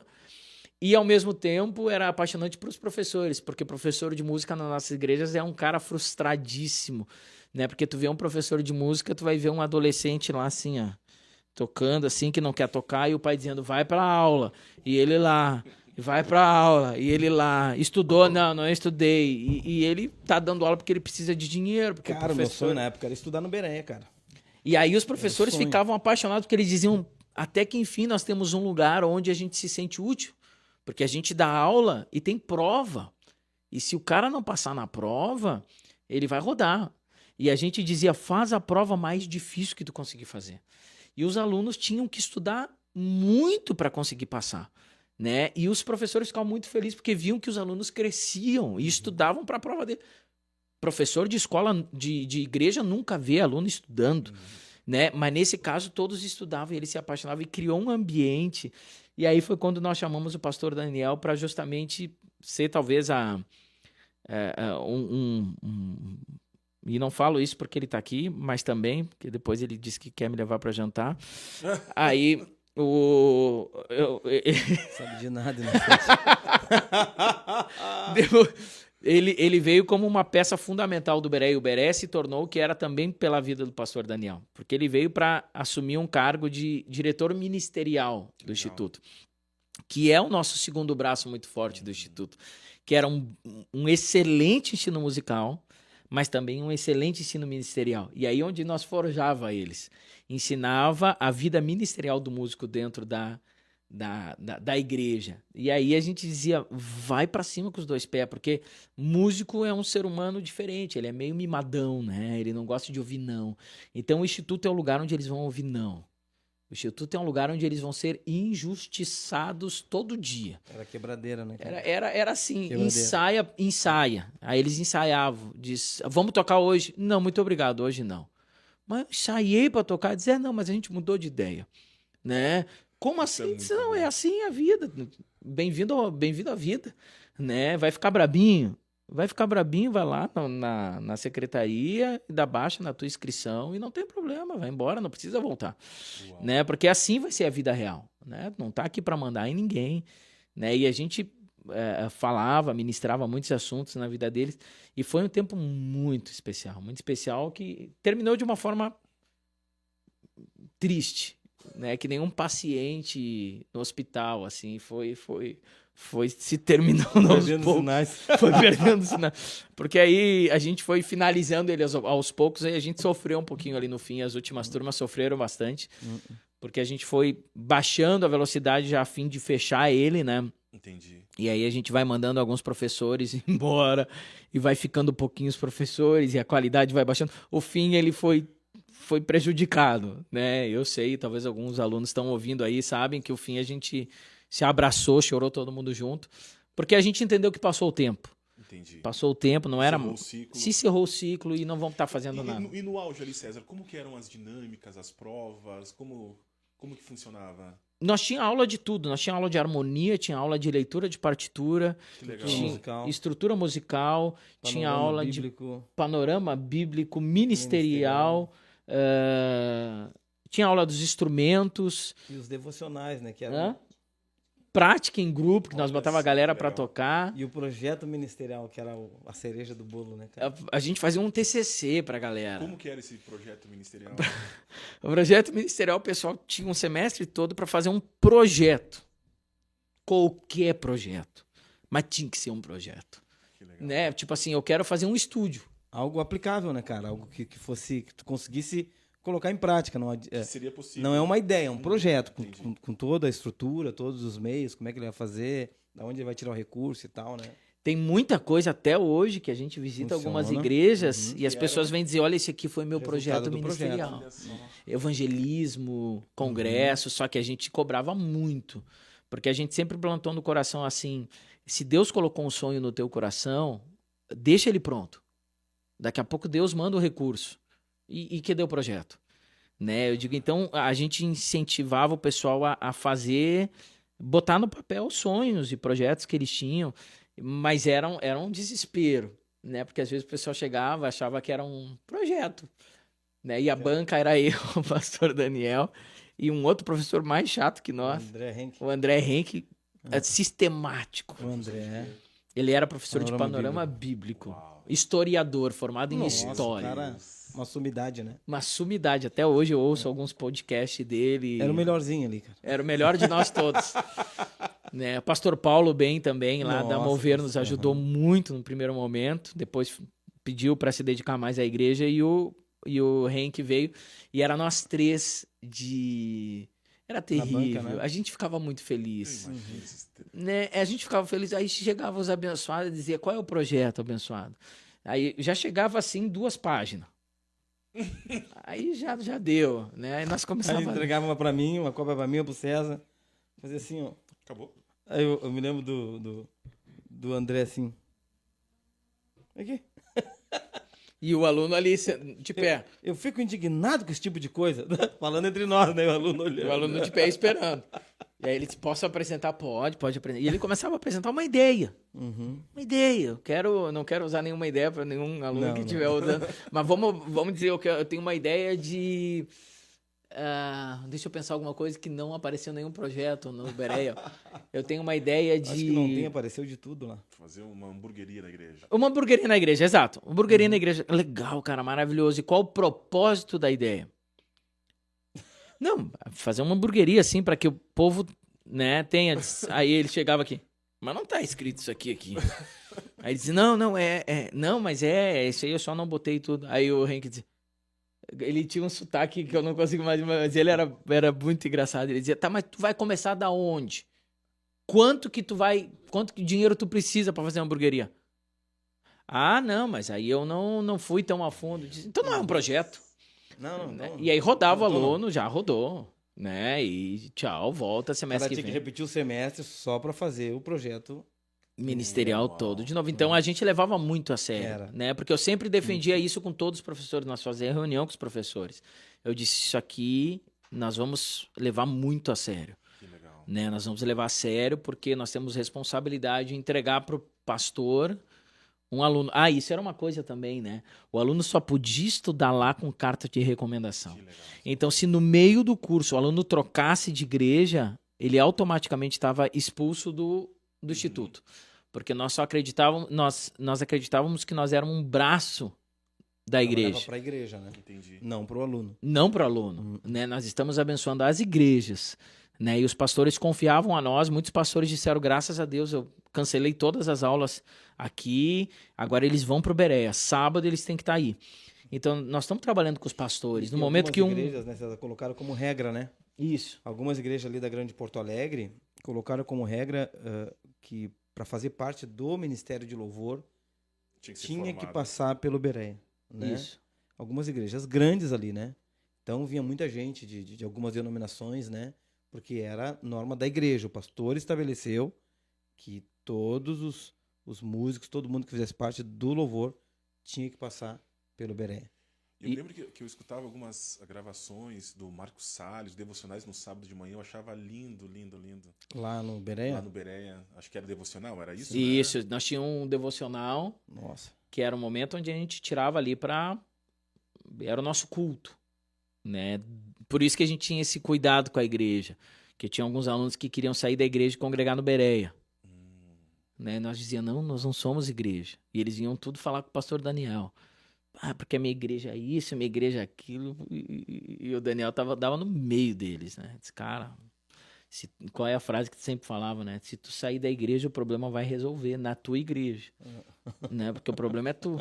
E, ao mesmo tempo, era apaixonante para os professores, porque professor de música nas nossas igrejas é um cara frustradíssimo, né? Porque tu vê um professor de música, tu vai ver um adolescente lá assim, ó, tocando assim, que não quer tocar, e o pai dizendo, vai pra aula, e ele lá, vai pra aula, e ele lá, estudou? Não estudei, e ele tá dando aula porque ele precisa de dinheiro, porque Cara, o meu sonho na época era estudar no Beré, cara. E aí os professores sonho. ficavam apaixonados, porque eles diziam, até que enfim nós temos um lugar onde a gente se sente útil, porque a gente dá aula e tem prova, e se o cara não passar na prova, ele vai rodar. E a gente dizia, faz a prova mais difícil que tu conseguir fazer. E os alunos tinham que estudar muito para conseguir passar, né? E os professores ficavam muito felizes porque viam que os alunos cresciam e estudavam para a prova dele. Professor de escola, de igreja, nunca vê aluno estudando, né? Mas nesse caso todos estudavam e ele se apaixonava e criou um ambiente. E aí foi quando nós chamamos o pastor Daniel para justamente ser talvez e não falo isso porque ele está aqui, mas também, porque depois ele disse que quer me levar para jantar. Aí Sabe de nada, né? ele veio como uma peça fundamental do Beré, e o Beré se tornou o que era também pela vida do pastor Daniel, porque ele veio para assumir um cargo de diretor ministerial do Instituto, que é o nosso segundo braço muito forte do Instituto, que era um excelente ensino musical, mas também um excelente ensino ministerial. E aí onde nós forjava eles. Ensinava a vida ministerial do músico dentro da igreja. E aí a gente dizia, vai pra cima com os dois pés, porque músico é um ser humano diferente, ele é meio mimadão, né? Ele não gosta de ouvir não. Então o Instituto é o lugar onde eles vão ouvir não. O Instituto é um lugar onde eles vão ser injustiçados todo dia. Era quebradeira, né? Cara? Era assim, ensaia. Aí eles ensaiavam, diz, vamos tocar hoje? Não, muito obrigado, hoje não. Mas eu ensaiei para tocar, dizer, não, mas a gente mudou de ideia, né? Como assim? Não, é assim a vida. Bem-vindo à vida, né? Vai ficar brabinho, vai lá na secretaria e dá baixa na tua inscrição e não tem problema, vai embora, não precisa voltar, né? Porque assim vai ser a vida real, né? Não tá aqui para mandar em ninguém, né? E a gente ministrava muitos assuntos na vida deles e foi um tempo muito especial que terminou de uma forma triste, né? Que nenhum paciente no hospital, assim, foi se terminando aos poucos. Foi perdendo sinais. Porque aí a gente foi finalizando ele aos poucos, aí a gente sofreu um pouquinho ali no fim, as últimas turmas sofreram bastante, porque a gente foi baixando a velocidade já a fim de fechar ele, né? Entendi. E aí a gente vai mandando alguns professores embora, e vai ficando pouquinhos professores, e a qualidade vai baixando. O fim, ele foi prejudicado, né? Eu sei, talvez alguns alunos estão ouvindo aí, sabem que o fim a gente se abraçou, chorou todo mundo junto, porque a gente entendeu que passou o tempo. Entendi. Passou o tempo, não era... Se encerrou o ciclo e não vamos estar fazendo nada. E no auge ali, César, como que eram as dinâmicas, as provas, como que funcionava? Nós tínhamos aula de tudo, nós tínhamos aula de harmonia, tinha aula de leitura de partitura, tinha estrutura musical, tinha aula bíblico. De panorama bíblico, ministerial. Tinha aula dos instrumentos. E os devocionais, né? Que eram... Prática em grupo, que nós botava a galera para tocar. E o projeto ministerial, que era a cereja do bolo, né, cara? A gente fazia um TCC pra galera. Como que era esse projeto ministerial? O projeto ministerial, o pessoal tinha um semestre todo para fazer um projeto. Qualquer projeto. Mas tinha que ser um projeto. Que legal. Né? Tipo assim, eu quero fazer um estúdio. Algo aplicável, né, cara? Algo que tu conseguisse colocar em prática. Não, seria possível. Não é uma ideia, é um projeto. Com toda a estrutura, todos os meios, como é que ele vai fazer, da onde ele vai tirar o recurso e tal, né? Tem muita coisa até hoje que a gente visita algumas igrejas e as pessoas vêm dizer, olha, esse aqui foi meu projeto ministerial. Evangelismo, congresso, só que a gente cobrava muito. Porque a gente sempre plantou no coração assim, se Deus colocou um sonho no teu coração, deixa ele pronto. Daqui a pouco Deus manda o recurso. E que deu o projeto? Né? Eu digo, então, a gente incentivava o pessoal a fazer, botar no papel sonhos e projetos que eles tinham, mas era um desespero, né? Porque às vezes o pessoal chegava, achava que era um projeto, né? E a banca era eu, o pastor Daniel, e um outro professor mais chato que nós, o André Henke, sistemático. O André. Ele era professor de Panorama panorama bíblico. Uau. Historiador, formado em Nossa, história. cara, uma sumidade, né? Uma sumidade. Até hoje eu ouço alguns podcasts dele. Era o melhorzinho ali, cara. Era o melhor de nós todos. Né? Pastor Paulo Bem também, lá da Nossa, Mover, nos ajudou muito no primeiro momento. Depois pediu para se dedicar mais à igreja e o Henk veio. E era nós três de... Era terrível. banca, né? A gente ficava muito feliz. Imagina esses- Né? A gente ficava feliz. Aí chegava os abençoados e dizia, qual é o projeto, abençoado? Aí já chegava assim, 2 páginas. Aí já deu, né? Aí nós Aí começávamos... entregava uma pra mim, uma cópia pra mim, uma pro César. Fazia assim, ó. Acabou? Aí eu me lembro do André assim. Aqui. E o aluno ali de pé. Eu fico indignado com esse tipo de coisa. Falando entre nós, né? O aluno olhando. O aluno de pé esperando. E aí ele disse, posso apresentar? Pode apresentar. E ele começava a apresentar uma ideia. Uhum. Uma ideia. Não quero usar nenhuma ideia para nenhum aluno Não, que não. estiver usando. Mas vamos dizer, eu tenho uma ideia de... deixa eu pensar alguma coisa que não apareceu em nenhum projeto no Bereia. Eu tenho uma ideia de... Acho que não tem, apareceu de tudo lá. Fazer uma hamburgueria na igreja. Uma hamburgueria na igreja, exato. Uma hamburgueria na igreja. Legal, cara, maravilhoso. E qual o propósito da ideia? Não, fazer uma hamburgueria assim para que o povo, né, tenha. Aí ele chegava aqui, mas não tá escrito isso aqui. Aí ele dizia, não, mas isso aí eu só não botei tudo. Aí o Henk dizia, ele tinha um sotaque que eu não consigo mais, mas ele era muito engraçado. Ele dizia, tá, mas tu vai começar da onde? Quanto que dinheiro tu precisa para fazer uma hamburgueria? Ah, não, mas aí eu não fui tão a fundo. Disse, então não é um projeto. Não, Né? não. E aí rodava o Não, não. aluno, já rodou, né? E tchau, volta O semestre cara que tinha que vem. repetir o semestre só pra fazer o projeto. Ministerial Uau. todo de novo. Então a gente levava muito a sério, Era. né? Porque eu sempre defendia isso com todos os professores. Nós fazíamos reunião com os professores. Eu disse, isso aqui nós vamos levar muito a sério. Que legal. Né? Nós vamos levar a sério porque nós temos responsabilidade de entregar para o pastor um aluno. Ah, isso era uma coisa também, né? O aluno só podia estudar lá com carta de recomendação. Que legal. Então, se no meio do curso o aluno trocasse de igreja, ele automaticamente estava expulso do instituto. Porque nós só acreditávamos, nós acreditávamos que nós éramos um braço da igreja. Para a igreja, né? Entendi. Não para o aluno. Não para o aluno, né? Nós estamos abençoando as igrejas, né? E os pastores confiavam a nós. Muitos pastores disseram, graças a Deus, eu cancelei todas as aulas aqui, agora eles vão para o Bereia. Sábado eles têm que estar aí. Então, nós estamos trabalhando com os pastores. No E momento que algumas igrejas, né, César, colocaram como regra, né? Isso. Algumas igrejas ali da Grande Porto Alegre colocaram como regra que para fazer parte do Ministério de Louvor Tinha que ser tinha que formado. passar pelo Bereia, né? Isso. Algumas igrejas grandes ali, né? Então vinha muita gente de algumas denominações, né? Porque era norma da igreja. O pastor estabeleceu que todos os músicos, todo mundo que fizesse parte do louvor tinha que passar pelo Bereia. Eu lembro que eu escutava algumas gravações do Marcos Salles, devocionais no sábado de manhã. Eu achava lindo, lindo, lindo. Lá no Bereia? Lá no Bereia. Acho que era devocional, era isso? Isso. Né? Nós tínhamos um devocional, Nossa. que era o momento onde a gente tirava ali para... Era o nosso culto, né? Por isso que a gente tinha esse cuidado com a igreja. Que tinha alguns alunos que queriam sair da igreja e congregar no Bereia. Né? Nós dizíamos, não, nós não somos igreja. E eles iam tudo falar com o pastor Daniel. Ah, porque a minha igreja é isso, a minha igreja é aquilo. E o Daniel dava no meio deles, né? Disse, cara, qual é a frase que tu sempre falava, né? Se tu sair da igreja, o problema vai resolver na tua igreja. Né? Porque o problema é tu.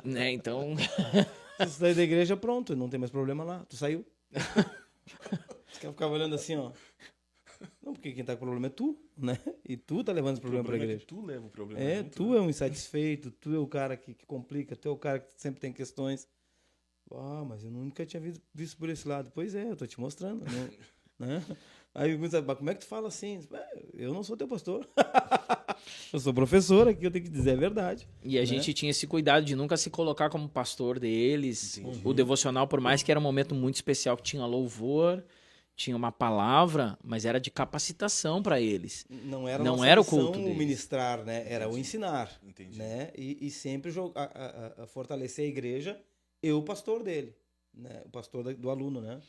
Né? Então... Se tu sair da igreja, pronto, não tem mais problema lá. Tu saiu. Os caras ficavam olhando assim, ó. Não, porque quem tá com problema é tu, né? E tu tá levando esse problema pra é igreja. que tu leva o problema. É, junto, tu né? é um insatisfeito, tu é o cara que complica, tu é o cara que sempre tem questões. Ah, mas eu nunca tinha visto por esse lado. Pois é, eu tô te mostrando. Né? Aí alguns dizem, como é que tu fala assim? Eu não sou teu pastor. Eu sou professor aqui, eu tenho que dizer a verdade. E a gente tinha esse cuidado de nunca se colocar como pastor deles. Entendi. O devocional, por mais que era um momento muito especial, que tinha louvor, tinha uma palavra, mas era de capacitação para eles. Não era, Não nossa era o missão culto deles. ministrar, né? Era o ensinar. Entendi. Né? E sempre fortalecer a igreja e o pastor dele. Né? O pastor do aluno, né?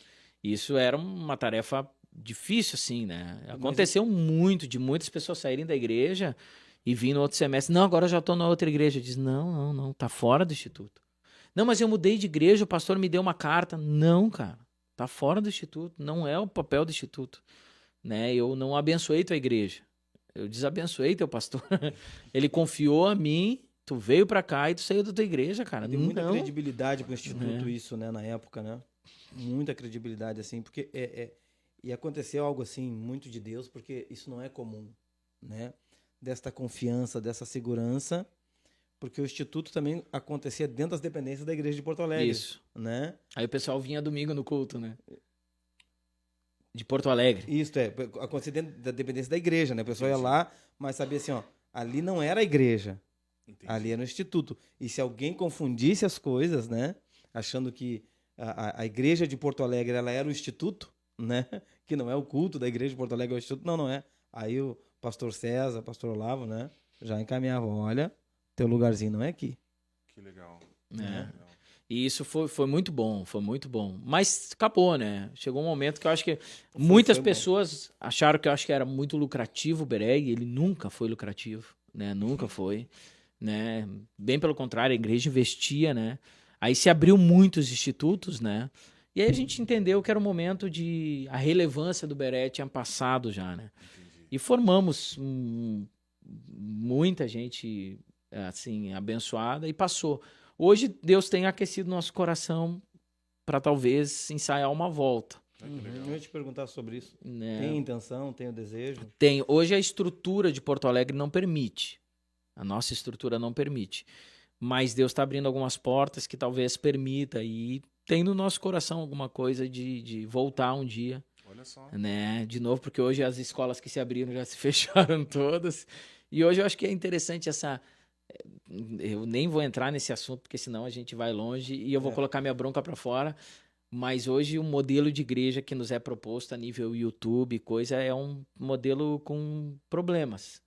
Isso era uma tarefa difícil, assim, né? Aconteceu muito, de muitas pessoas saírem da igreja e vir no outro semestre. Não, agora eu já estou na outra igreja. Diz, não, tá fora do instituto. Não, mas eu mudei de igreja, o pastor me deu uma carta. Não, cara, tá fora do instituto. Não é o papel do instituto, né? Eu não abençoei tua igreja. Eu desabençoei teu pastor. Ele confiou a mim, tu veio pra cá e tu saiu da tua igreja, cara. Deu muita Não. credibilidade pro instituto isso, né, na época, né? Muita credibilidade, assim, porque e aconteceu algo assim, muito de Deus, porque isso não é comum, né? Desta confiança, dessa segurança, porque o instituto também acontecia dentro das dependências da igreja de Porto Alegre. Isso. Né? Aí o pessoal vinha domingo no culto, né? De Porto Alegre. Isso, acontecia dentro da dependência da igreja, né? O pessoal ia lá, mas sabia assim, ó, ali não era a igreja, ali era o instituto. E se alguém confundisse as coisas, né? Achando que a igreja de Porto Alegre, ela era o instituto, né? Que não é o culto da igreja de Porto Alegre, é o instituto. Não é. Aí o pastor César, o pastor Olavo, né? Já encaminhava, olha, teu lugarzinho não é aqui. Que legal. E isso foi muito bom, foi muito bom. Mas acabou, né? Chegou um momento que eu acho que muitas pessoas acharam que eu acho que era muito lucrativo o Bereg. Ele nunca foi lucrativo, né? Nunca foi, né? Bem pelo contrário, a igreja investia, né? Aí se abriu muitos institutos, né? E aí a gente entendeu que era o momento de... A relevância do Beré tinha passado já, né? E formamos muita gente, assim, abençoada e passou. Hoje, Deus tem aquecido nosso coração para talvez ensaiar uma volta. Eu ia te perguntar sobre isso. Né? Tem intenção, tem o desejo? Tem. Hoje a estrutura de Porto Alegre não permite. A nossa estrutura não permite. Mas Deus está abrindo algumas portas que talvez permita. E tem no nosso coração alguma coisa de voltar um dia. Olha só. Né? De novo, porque hoje as escolas que se abriram já se fecharam todas. E hoje eu acho que é interessante essa... Eu nem vou entrar nesse assunto, porque senão a gente vai longe e eu vou colocar minha bronca para fora. Mas hoje o modelo de igreja que nos é proposto a nível YouTube, coisa, é um modelo com problemas,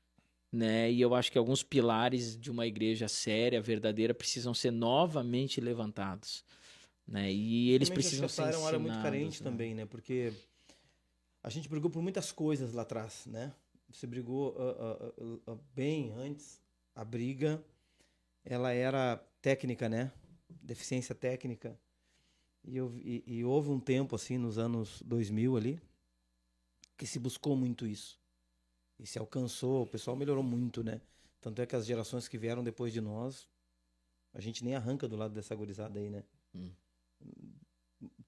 né? E eu acho que alguns pilares de uma igreja séria, verdadeira, precisam ser novamente levantados, né? E eles precisam ser ensinados. Era uma área muito carente, né? também, né? Porque a gente brigou por muitas coisas lá atrás, né? Você brigou bem antes. A briga, ela era técnica, né? Deficiência técnica. E houve um tempo, assim, nos anos 2000 ali, que se buscou muito isso. E se alcançou, o pessoal melhorou muito, né? Tanto é que as gerações que vieram depois de nós, a gente nem arranca do lado dessa gurizada aí, né?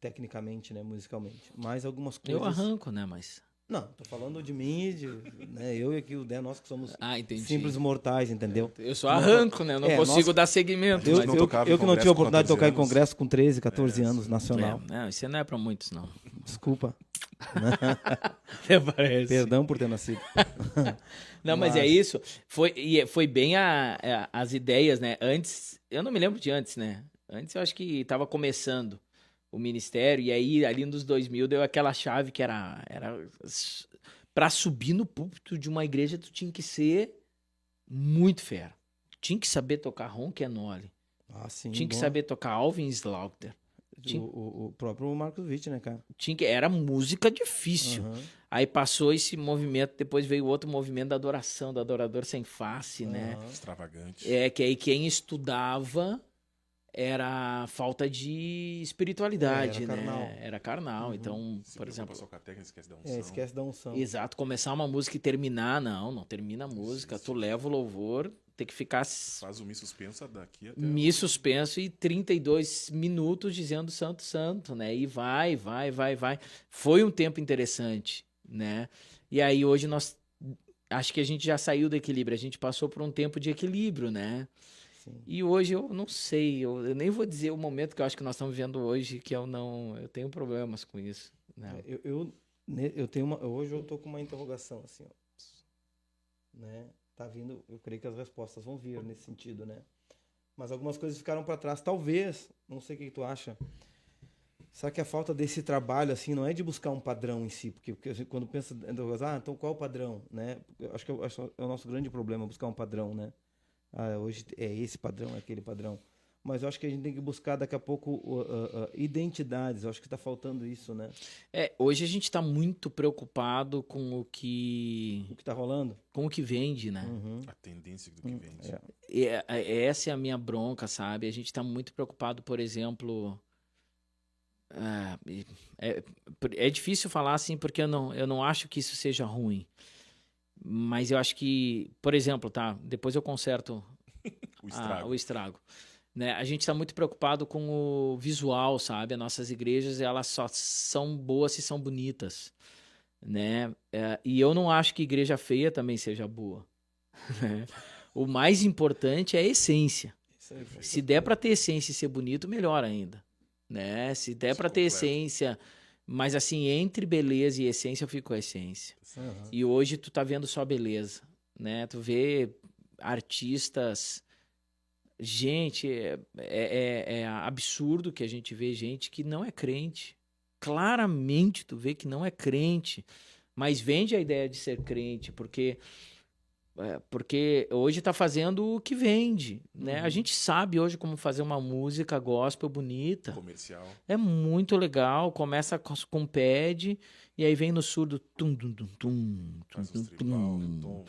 Tecnicamente, né? Musicalmente. Mas algumas coisas... Eu arranco, né? Mas... Não, tô falando de mim, né? Eu e aqui o Dé, nós que somos entendi. simples mortais, entendeu? Eu só arranco, né? Eu não consigo dar seguimento. Eu que não tive a oportunidade de tocar em congresso com 13, 14 anos, nacional. Não, isso não é pra muitos, não. Desculpa. Até parece. Perdão por ter nascido. Não, mas é isso. Foi bem as ideias, né? Antes, eu não me lembro de antes, né? Antes eu acho que estava começando o ministério, e aí ali nos 2000 deu aquela chave que era para subir no púlpito de uma igreja tu tinha que ser muito fera. Tinha que saber tocar Ron Kenoly. Sim, tinha que saber tocar Alvin Slaughter. O próprio Marcos Witt, né, cara? Era música difícil. Aí passou esse movimento, depois veio outro movimento da adoração, do adorador sem face, né? Extravagante. Que aí quem estudava era falta de espiritualidade, era carnal. né? Era carnal. Então, por exemplo... Esquece da unção. Esquece da unção. Exato. Começar uma música e terminar, não termina a música. Tu leva o louvor, tem que ficar... Faz o mi suspensa daqui até... Mi suspenso e 32 minutos dizendo santo, santo, né? E vai. Foi um tempo interessante, né? E aí hoje nós... Acho que a gente já saiu do equilíbrio. A gente passou por um tempo de equilíbrio, né? E hoje eu não sei, eu nem vou dizer o momento que eu acho que nós estamos vivendo hoje, que eu tenho problemas com isso. Né? Eu tenho hoje eu tô com uma interrogação assim, ó, né? Tá vindo, eu creio que as respostas vão vir nesse sentido, né? Mas algumas coisas ficaram para trás, talvez, não sei o que tu acha. Só que a falta desse trabalho assim não é de buscar um padrão em si, porque quando pensa, então qual é o padrão, né? Eu acho que é o nosso grande problema, buscar um padrão, né? Hoje é esse padrão, é aquele padrão. mas eu acho que a gente tem que buscar daqui a pouco identidades. Eu acho que está faltando isso, né? Hoje a gente está muito preocupado com o O que que está rolando. com o que vende, né? Uhum. A tendência do que vende. Essa é a minha bronca, sabe? A gente está muito preocupado, por exemplo. É difícil falar assim, porque eu não acho que isso seja ruim. Mas eu acho que, por exemplo, tá? Depois eu conserto O estrago. o estrago. Né? A gente está muito preocupado com o visual, sabe? As nossas igrejas, elas só são boas se são bonitas, né? E eu não acho que igreja feia também seja boa. Né? O mais importante é a essência. Isso aí, Se der para ter essência e ser bonito, melhor ainda, né? Se der para ter essência, mas assim, entre beleza e essência, eu fico com a essência. Uhum. E hoje tu tá vendo só beleza, né? Tu vê artistas. Gente, é absurdo que a gente vê gente que não é crente. Claramente tu vê que não é crente, mas vende a ideia de ser crente, porque hoje tá fazendo o que vende, né? A gente sabe hoje como fazer uma música gospel bonita. Comercial. É muito legal, começa com o pad e aí vem no surdo tum tum tum tum Faz tum uns tribal, tum. tom.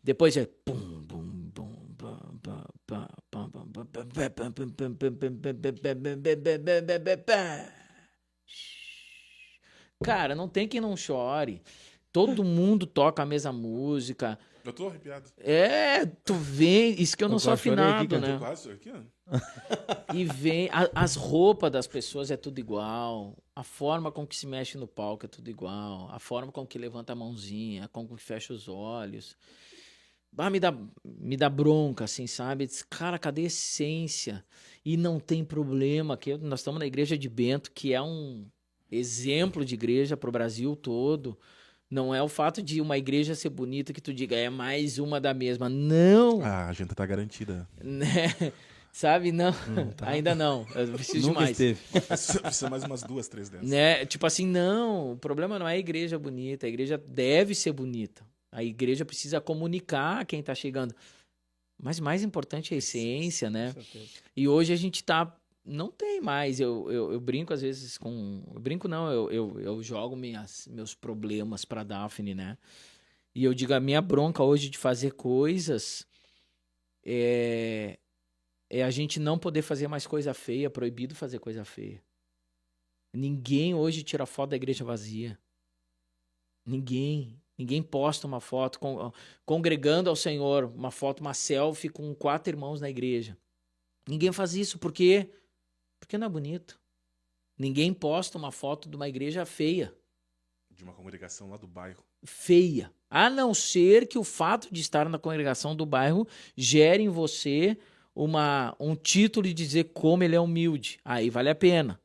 Depois é pum bum bum. Cara, não tem quem não chore. Todo mundo toca a mesma música. Eu tô arrepiado. Tu vê, isso que eu não sou quase chorei aqui, afinado, cara. né? Quase aqui, ó. E vem, as roupas das pessoas é tudo igual, a forma com que se mexe no palco é tudo igual, a forma com que levanta a mãozinha, com que fecha os olhos. Me dá bronca, assim, sabe? Diz, cara, cadê a essência? E não tem problema, que nós estamos na igreja de Bento, que é um exemplo de igreja para o Brasil todo. Não é o fato de uma igreja ser bonita que tu diga, é mais uma da mesma. Não! Ah, a janta tá garantida. Né? Sabe? Não, ainda não. Eu preciso de Nunca mais. esteve. Precisa mais umas 2, 3 dessas. Né? Tipo assim, não. O problema não é a igreja bonita. A igreja deve ser bonita. A igreja precisa comunicar a quem tá chegando. Mas mais importante é a essência, né? Com certeza. E hoje a gente tá... Não tem mais. Eu brinco às vezes com... Eu brinco não, eu jogo meus problemas pra Daphne, né? E eu digo, a minha bronca hoje de fazer coisas é a gente não poder fazer mais coisa feia, proibido fazer coisa feia. Ninguém hoje tira foto da igreja vazia. Ninguém posta uma foto congregando ao Senhor, uma foto, uma selfie com 4 irmãos na igreja. Ninguém faz isso, por quê? Porque não é bonito. Ninguém posta uma foto de uma igreja feia. De uma congregação lá do bairro. Feia. A não ser que o fato de estar na congregação do bairro gere em você um título de dizer como ele é humilde. Aí vale a pena.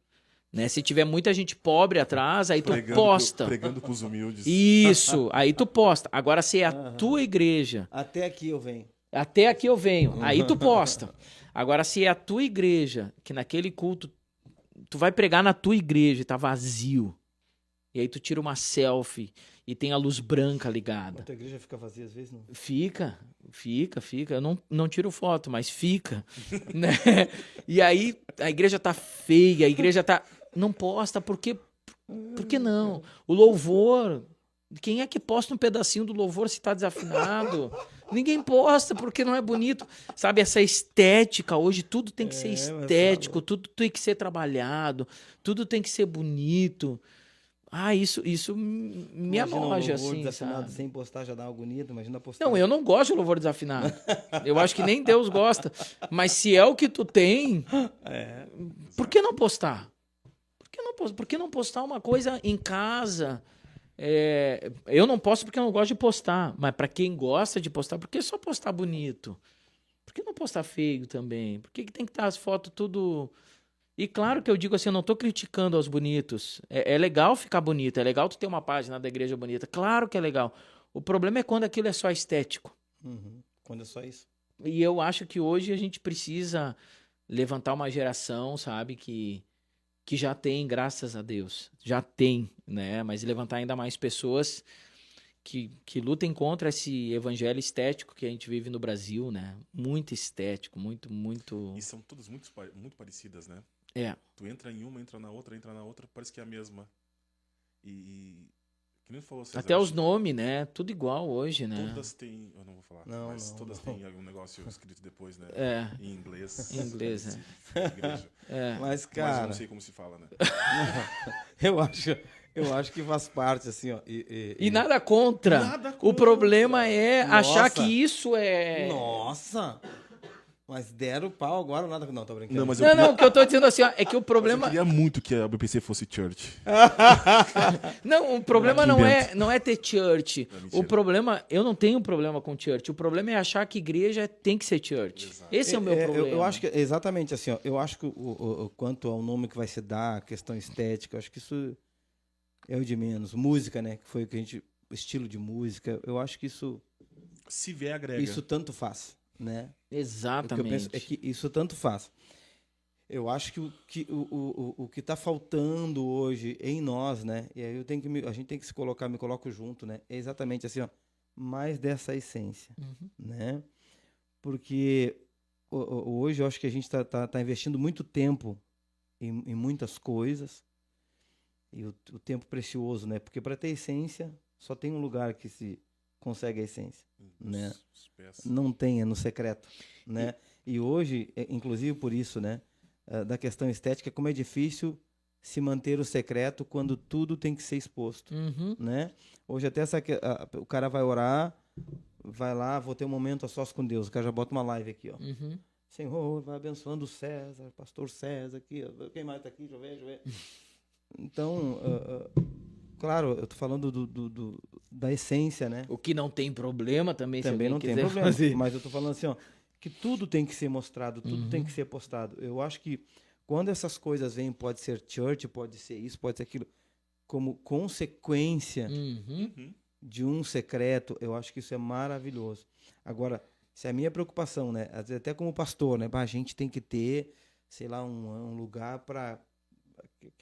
Né? Se tiver muita gente pobre atrás, aí tu posta. Pregando com os humildes. Isso, aí tu posta. Agora, se é a tua igreja... Até aqui eu venho. Até aqui eu venho. Aí tu posta. Agora, se é a tua igreja, que naquele culto tu vai pregar na tua igreja e tá vazio, e aí tu tira uma selfie e tem a luz branca ligada. A tua igreja fica vazia às vezes, não? Fica. Eu não tiro foto, mas fica. Né? E aí a igreja tá feia, a igreja tá... Não posta, por que não? O louvor... Quem é que posta um pedacinho do louvor se tá desafinado? Ninguém posta porque não é bonito. Sabe, essa estética hoje, tudo tem que ser estético, tudo tem que ser trabalhado, tudo tem que ser bonito. Isso me anoja, assim, desafinado sabe? sem postar já dá algo bonito, imagina postar. Não, eu não gosto de louvor desafinado. Eu acho que nem Deus gosta. Mas se é o que tu tem, por que não postar? Por que não postar uma coisa em casa? Eu não posto porque eu não gosto de postar. Mas para quem gosta de postar, por que só postar bonito? Por que não postar feio também? Por que tem que estar as fotos tudo... E claro que eu digo assim, eu não tô criticando aos bonitos. É legal ficar bonito, é legal tu ter uma página da igreja bonita. Claro que é legal. O problema é quando aquilo é só estético. Uhum. Quando é só isso. E eu acho que hoje a gente precisa levantar uma geração, sabe, que já tem, graças a Deus. Já tem, né? Mas levantar ainda mais pessoas que lutem contra esse evangelho estético que a gente vive no Brasil, né? Muito estético, muito... E são todas muito parecidas, né? É. Tu entra em uma, entra na outra, parece que é a mesma. Que nem tu falou, César, Até os nomes, né? Tudo igual hoje, né? todas têm... Eu não vou falar, Não, mas não, todas não. têm algum negócio escrito depois, né? É. Em inglês. Em inglês, Esse tipo de igreja. É. Mas, Mas eu cara, não sei como se fala, né? eu acho que faz parte, assim, ó. E nada contra. Nada O contra. problema é achar Nossa. que isso é... Nossa! Mas deram pau agora, nada. Não, tô brincando. Não, mas Não, o que eu tô dizendo assim, ó, é que o eu problema... queria muito que a BPC fosse church. Não, o problema Aqui não é ter church. Não, mentira. O problema... Eu não tenho problema com church. O problema é achar que igreja tem que ser church. Exato. Esse é o meu problema. Eu acho que, exatamente assim, ó. Eu acho que quanto ao nome que vai se dar, a questão estética, eu acho que isso é o de menos. Música, né? Que foi o que a gente... O estilo de música, eu acho que isso Se vier, agrega. isso tanto faz, né? O que eu Exatamente. penso é que isso tanto faz. Eu acho que o que está faltando hoje em nós, né? E aí a gente tem que se colocar, me coloco junto, né? É exatamente assim, ó, mais dessa essência, né? Porque hoje eu acho que a gente tá investindo muito tempo em muitas coisas e o tempo precioso, né? Porque para ter essência só tem um lugar que se consegue a essência, né? Os pés. Não tem, é no secreto, né? E hoje, inclusive por isso, né, da questão estética, como é difícil se manter o secreto quando tudo tem que ser exposto, né? Hoje até o cara vai orar, vai lá, vou ter um momento a sós com Deus, o cara já bota uma live aqui, ó. Senhor, vai abençoando o César, pastor César aqui, ó. Quem mais tá aqui? Deixa eu ver. Então, claro, eu tô falando da essência, né? O que não tem problema também, se Também alguém não tem quiser problema. fazer. Mas eu tô falando assim, ó, que tudo tem que ser mostrado, tudo tem que ser postado. Eu acho que quando essas coisas vêm, pode ser church, pode ser isso, pode ser aquilo, como consequência de um secreto, eu acho que isso é maravilhoso. Agora, se a minha preocupação, né, às vezes até como pastor, né, a gente tem que ter, sei lá, um lugar para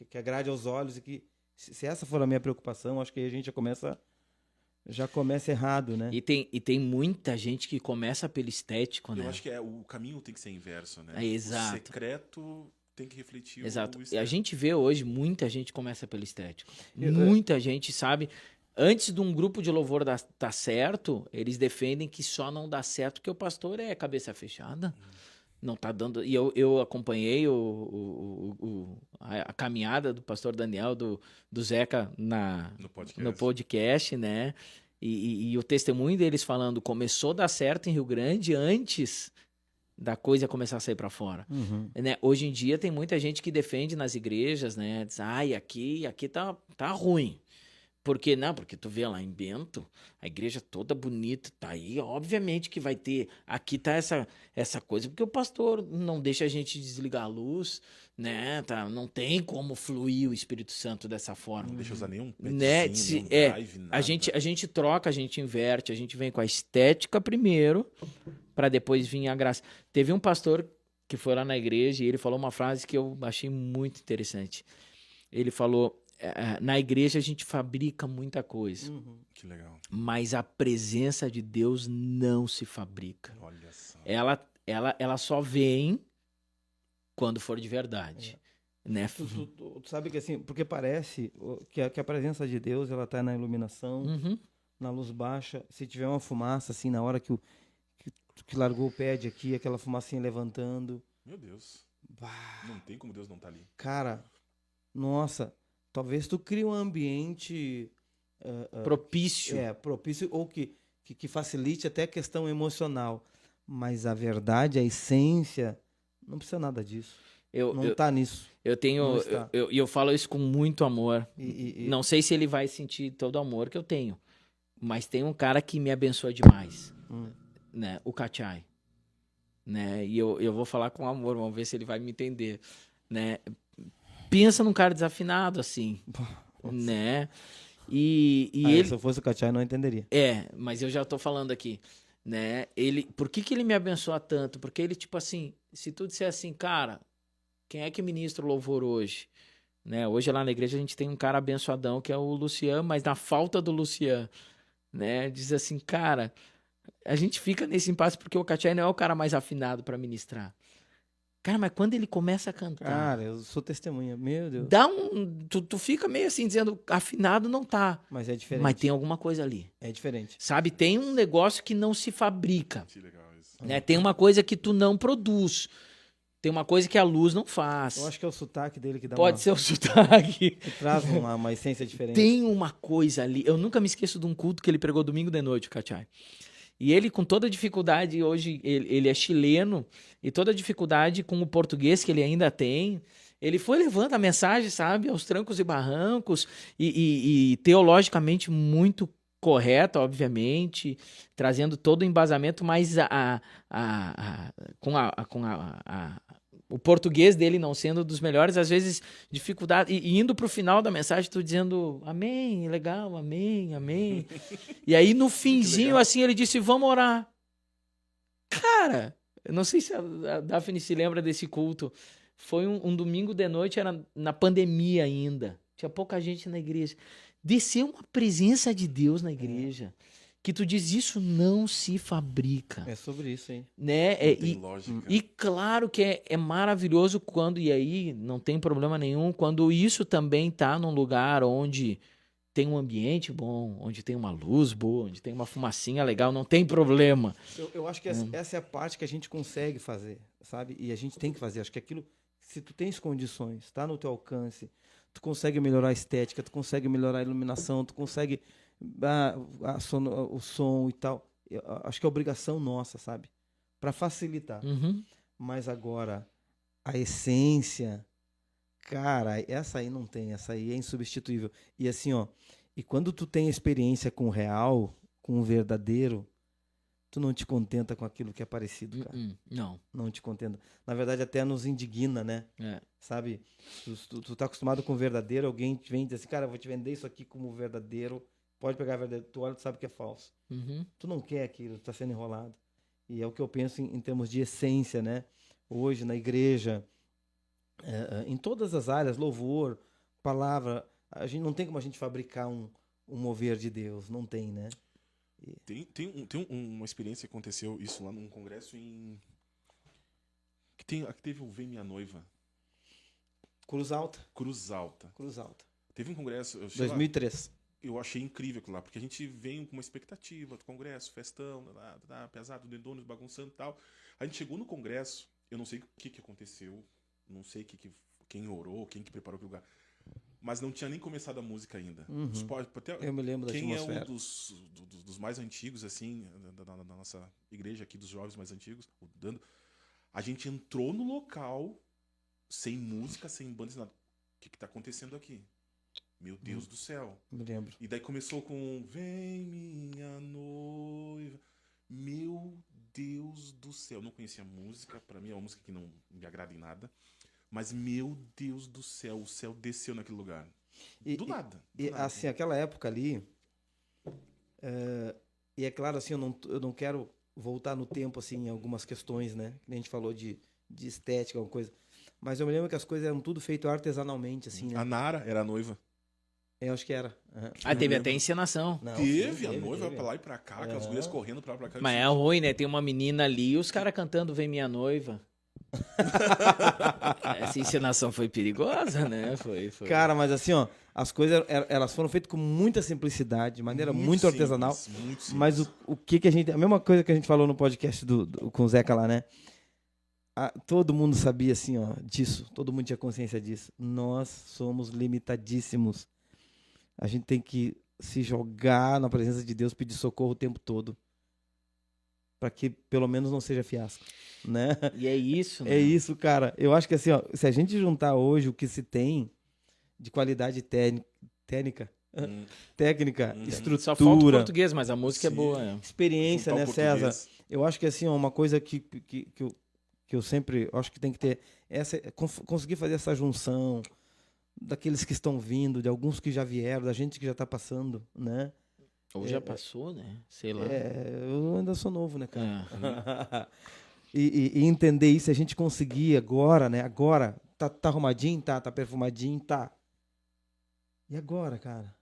que agrade aos olhos e que, se essa for a minha preocupação, acho que aí a gente já começa errado, né? E tem muita gente que começa pelo estético, né? Eu acho que o caminho tem que ser inverso, né? É, exato. O secreto tem que refletir Exato. o E a externo. gente vê hoje, muita gente começa pelo estético. Muita gente, sabe? Antes de um grupo de louvor dar certo, eles defendem que só não dá certo porque o pastor é cabeça fechada. Não tá dando... E eu acompanhei a caminhada do pastor Daniel, do Zeca no podcast, né? E o testemunho deles falando, começou a dar certo em Rio Grande antes da coisa começar a sair para fora. Né? Hoje em dia tem muita gente que defende nas igrejas, né? Diz, aqui tá ruim. Por quê? Não, porque tu vê lá em Bento, a igreja toda bonita, tá aí, obviamente que vai ter, aqui tá essa coisa, porque o pastor não deixa a gente desligar a luz, né, tá, não tem como fluir o Espírito Santo dessa forma. Não deixa usar nenhum Né? petzinho, nenhum drive, nada. A gente troca, a gente inverte, a gente vem com a estética primeiro, para depois vir a graça. Teve um pastor que foi lá na igreja e ele falou uma frase que eu achei muito interessante. Ele falou... Na igreja a gente fabrica muita coisa. Que legal. Mas a presença de Deus não se fabrica. Olha só. Ela só vem quando for de verdade. Né? Tu sabe que assim, porque parece que a presença de Deus, ela tá na iluminação, na luz baixa. Se tiver uma fumaça, assim, na hora que largou o pad aqui, aquela fumacinha levantando. Meu Deus. Bah, Não tem como Deus não tá ali. cara, nossa... Talvez tu crie um ambiente propício. Propício ou que facilite até a questão emocional. Mas a verdade, a essência, não precisa nada disso. Não tá nisso. Eu falo isso com muito amor. E Não sei se ele vai sentir todo o amor que eu tenho. Mas tem um cara que me abençoa demais. Né? O Kachai. Né? E eu vou falar com amor, vamos ver se ele vai me entender. Né? Pensa num cara desafinado, assim, né? Se eu fosse o Kachai, não entenderia. Mas eu já tô falando aqui, né? Por que ele me abençoa tanto? Porque ele, tipo assim, se tu disser assim, cara, quem é que ministra o louvor hoje? Né? Hoje lá na igreja a gente tem um cara abençoadão que é o Luciano, mas na falta do Luciano, né? Diz assim, cara, a gente fica nesse impasse porque o Catiai não é o cara mais afinado para ministrar. Cara, mas quando ele começa a cantar, Cara, eu sou testemunha, meu Deus. dá tu fica meio assim dizendo, afinado não tá, Mas é diferente. mas tem alguma coisa ali. É diferente. Sabe, tem um negócio que não se fabrica, Que legal isso. né? Tem uma coisa que tu não produz. Tem uma coisa que a luz não faz. Eu acho que é o sotaque dele que dá Pode ser o sotaque. que traz uma essência diferente. Tem uma coisa ali. Eu nunca me esqueço de um culto que ele pregou domingo de noite, o Catiai. E ele, com toda a dificuldade, hoje ele é chileno, e toda a dificuldade com o português que ele ainda tem, ele foi levando a mensagem, sabe, aos trancos e barrancos, e teologicamente muito correta, obviamente, trazendo todo o embasamento, mas o português dele não sendo dos melhores, às vezes dificuldade, e indo pro final da mensagem, tu dizendo amém, legal, amém, amém. E aí no finzinho, assim, ele disse, vamos orar. Cara, eu não sei se a Daphne se lembra desse culto. Foi um domingo de noite, era na pandemia ainda. Tinha pouca gente na igreja. Desceu uma presença de Deus na igreja. Que tu diz, isso não se fabrica. É sobre isso, hein? Né? Não tem lógica. E claro que é maravilhoso quando, e aí não tem problema nenhum, quando isso também tá num lugar onde tem um ambiente bom, onde tem uma luz boa, onde tem uma fumacinha legal, não tem problema. Eu acho que essa é a parte que a gente consegue fazer, sabe? E a gente tem que fazer. Acho que aquilo, se tu tens condições, tá no teu alcance, tu consegue melhorar a estética, tu consegue melhorar a iluminação, tu consegue o som e tal. Eu acho que é obrigação nossa, sabe? Para facilitar. Uhum. Mas agora, a essência, cara, essa aí não tem, essa aí é insubstituível. E assim, ó, e quando tu tem experiência com o real, com o verdadeiro, tu não te contenta com aquilo que é parecido, cara. Não. Não te contenta. Na verdade, até nos indigna, né? É. Sabe? Tu tá acostumado com o verdadeiro, alguém te vem e diz assim, cara, eu vou te vender isso aqui como verdadeiro, pode pegar verdadeiro, tu olha, tu sabe que é falso. Uhum. Tu não quer aquilo, tu tá sendo enrolado. E é o que eu penso em termos de essência, né? Hoje, na igreja, em todas as áreas, louvor, palavra, a gente não tem como a gente fabricar um mover de Deus, não tem, né? Tem uma experiência que aconteceu isso lá num congresso que teve o Vem Minha Noiva. Cruz Alta. Cruz Alta. Cruz Alta. Teve um congresso. 2003. Eu achei incrível aquilo lá, porque a gente vem com uma expectativa do congresso, festão, pesado, dedônios, bagunçando e tal. A gente chegou no congresso, eu não sei o que aconteceu, não sei quem orou, quem que preparou aquele lugar. Mas não tinha nem começado a música ainda. Uhum. Eu me lembro da atmosfera. Quem é dos mais antigos, assim, da nossa igreja aqui, dos jovens mais antigos, a gente entrou no local sem música, sem banda, sem nada. O que está acontecendo aqui? Meu Deus do céu. Me lembro. E daí começou com Vem minha noiva. Meu Deus do céu. Eu não conhecia a música, pra mim é uma música que não me agrada em nada. Mas, meu Deus do céu, o céu desceu naquele lugar. Do nada. Assim, aquela época ali, e é claro, assim, eu não quero voltar no tempo, assim, em algumas questões, né? Que a gente falou de estética, alguma coisa. Mas eu me lembro que as coisas eram tudo feito artesanalmente, assim, né? A Nara era a noiva. Eu acho que era. Ah, teve até encenação. Não, Teve, a noiva pra lá e pra cá, aquelas gurias correndo pra lá e pra cá. Mas é ruim, né? Tem uma menina ali e os caras cantando Vem Minha Noiva. Essa encenação foi perigosa, né? Foi. Cara, mas assim, ó, as coisas elas foram feitas com muita simplicidade, de maneira muito artesanal. Muito simples. Mas o que a gente. A mesma coisa que a gente falou no podcast com o Zeca lá, né? Todo mundo sabia, assim, ó, disso. Todo mundo tinha consciência disso. Nós somos limitadíssimos. A gente tem que se jogar na presença de Deus, pedir socorro o tempo todo. Para que pelo menos não seja fiasco, né? E é isso, né? É isso, cara. Eu acho que assim, ó, se a gente juntar hoje o que se tem de qualidade técnica, estrutura, Só falta o português, mas a música é boa. É. Experiência, Juntar né, o César? português. Eu acho que assim, ó, uma coisa que eu sempre acho que tem que ter conseguir fazer essa junção daqueles que estão vindo, de alguns que já vieram, da gente que já está passando, né? Ou já passou, né? Sei lá. Eu ainda sou novo, né, cara? E entender isso, a gente conseguir agora, né? Agora, tá arrumadinho? Tá perfumadinho? Tá. E agora, cara?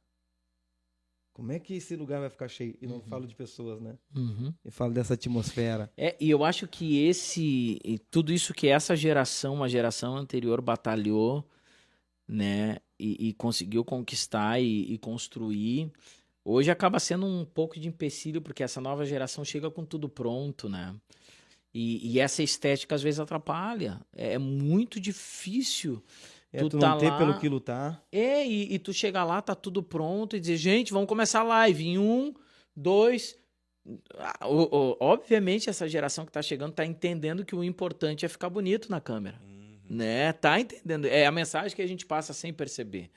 Como é que esse lugar vai ficar cheio? E não falo de pessoas, né? Uhum. Eu falo dessa atmosfera. E eu acho que tudo isso que essa geração, uma geração anterior batalhou, né, e conseguiu conquistar e construir, hoje acaba sendo um pouco de empecilho, porque essa nova geração chega com tudo pronto, né? E essa estética às vezes atrapalha. É muito difícil tu Tu tá não ter lá. pelo que lutar. E tu chega lá, tá tudo pronto e dizer, gente, vamos começar a live em 1, 2. Obviamente, essa geração que tá chegando tá entendendo que o importante é ficar bonito na câmera. Né? Tá entendendo? É a mensagem que a gente passa sem perceber.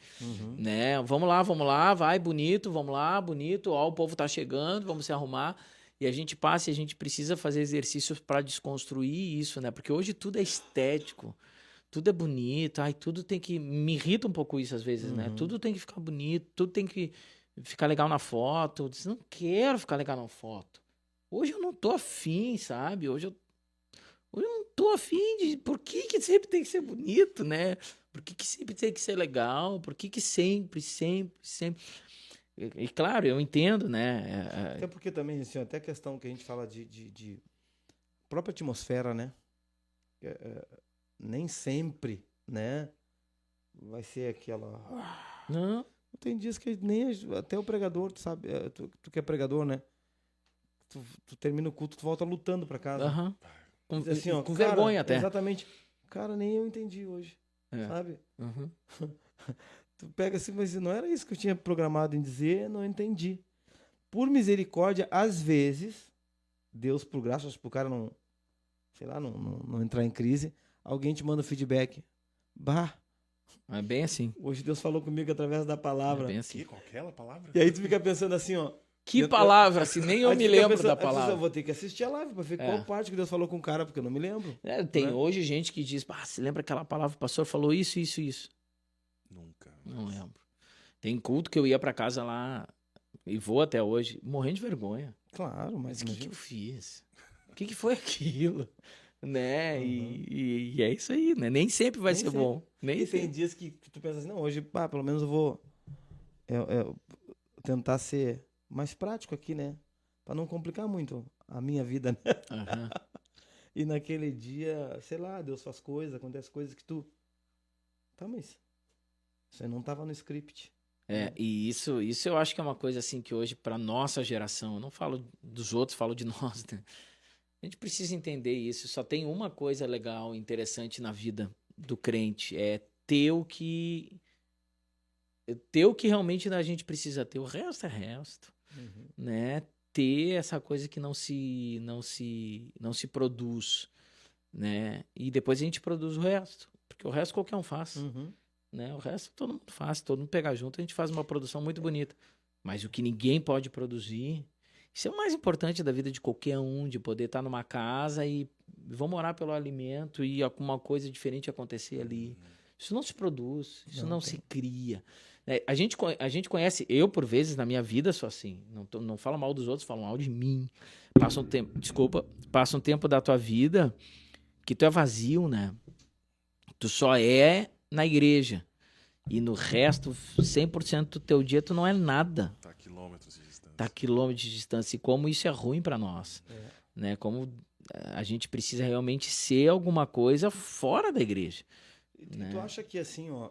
Né? Vamos lá, vai, bonito, vamos lá, bonito. Ó, o povo tá chegando, vamos se arrumar. E a gente passa e a gente precisa fazer exercícios para desconstruir isso, né? Porque hoje tudo é estético. Tudo é bonito, tudo tem que... Me irrita um pouco isso às vezes, né? Tudo tem que ficar bonito, tudo tem que ficar legal na foto. Eu disse, não quero ficar legal na foto. Hoje eu não tô afim, sabe? Hoje eu não tô afim de... Por que sempre tem que ser bonito, né? Por que sempre tem que ser legal? Por que sempre... E claro, eu entendo, né? Até porque também, assim, até a questão que a gente fala de própria atmosfera, né? Nem sempre, né? Vai ser aquela... Não. Tem dias que nem até o pregador, tu sabe? Tu que é pregador, né? Tu termina o culto, tu volta lutando pra casa. Aham. Diz assim, ó, Com cara, vergonha até. Exatamente. Cara, nem eu entendi hoje. Sabe? Uhum. Tu pega assim, mas não era isso que eu tinha programado em dizer, não entendi. Por misericórdia, às vezes, Deus, por graça, pro cara não, sei lá, não entrar em crise, alguém te manda feedback. Bah, É bem assim. hoje Deus falou comigo através da palavra. É bem assim. Qual aquela palavra? E aí tu fica pensando assim, ó. Que palavra, se nem eu aí tu me fica lembro pensando, da aí tu diz, palavra. eu vou ter que assistir a live pra ver qual parte que Deus falou com o cara, porque eu não me lembro. Tem né? hoje gente que diz, se lembra aquela palavra, o pastor falou isso, isso, isso. Nunca. Não lembro. Tem culto que eu ia pra casa lá, e vou até hoje, morrendo de vergonha. Claro, mas Mas o que eu fiz? O que foi aquilo? Né? E é isso aí, né? Nem sempre vai ser bom. Nem E tem sempre. dias que tu pensa assim, não, hoje, pelo menos eu vou tentar ser mais prático aqui, né? Pra não complicar muito a minha vida, né? Aham. E naquele dia, sei lá, Deus faz coisas, acontece coisas que tu... Tá, mas isso aí não tava no script. E isso eu acho que é uma coisa assim que hoje, pra nossa geração, eu não falo dos outros, falo de nós, né? A gente precisa entender isso. Só tem uma coisa legal, interessante na vida do crente, é ter o que realmente a gente precisa ter. O resto é resto, né? Ter essa coisa que não se produz, né? E depois a gente produz o resto, porque o resto qualquer um faz, né? O resto todo mundo faz, todo mundo pega junto, a gente faz uma produção muito bonita. Mas o que ninguém pode produzir, isso é o mais importante da vida de qualquer um, de poder estar numa casa e vamos orar pelo alimento e alguma coisa diferente acontecer ali. Isso não se produz, isso não se cria. A gente conhece, eu por vezes na minha vida sou assim, não falo mal dos outros, falo mal de mim. Passa um tempo da tua vida que tu é vazio, né? Tu só é na igreja. E no resto, 100% do teu dia, tu não é nada. Tá a quilômetros de distância. Tá a quilômetros de distância. E como isso é ruim para nós. Né? Como a gente precisa realmente ser alguma coisa fora da igreja. E né? tu acha que assim, ó,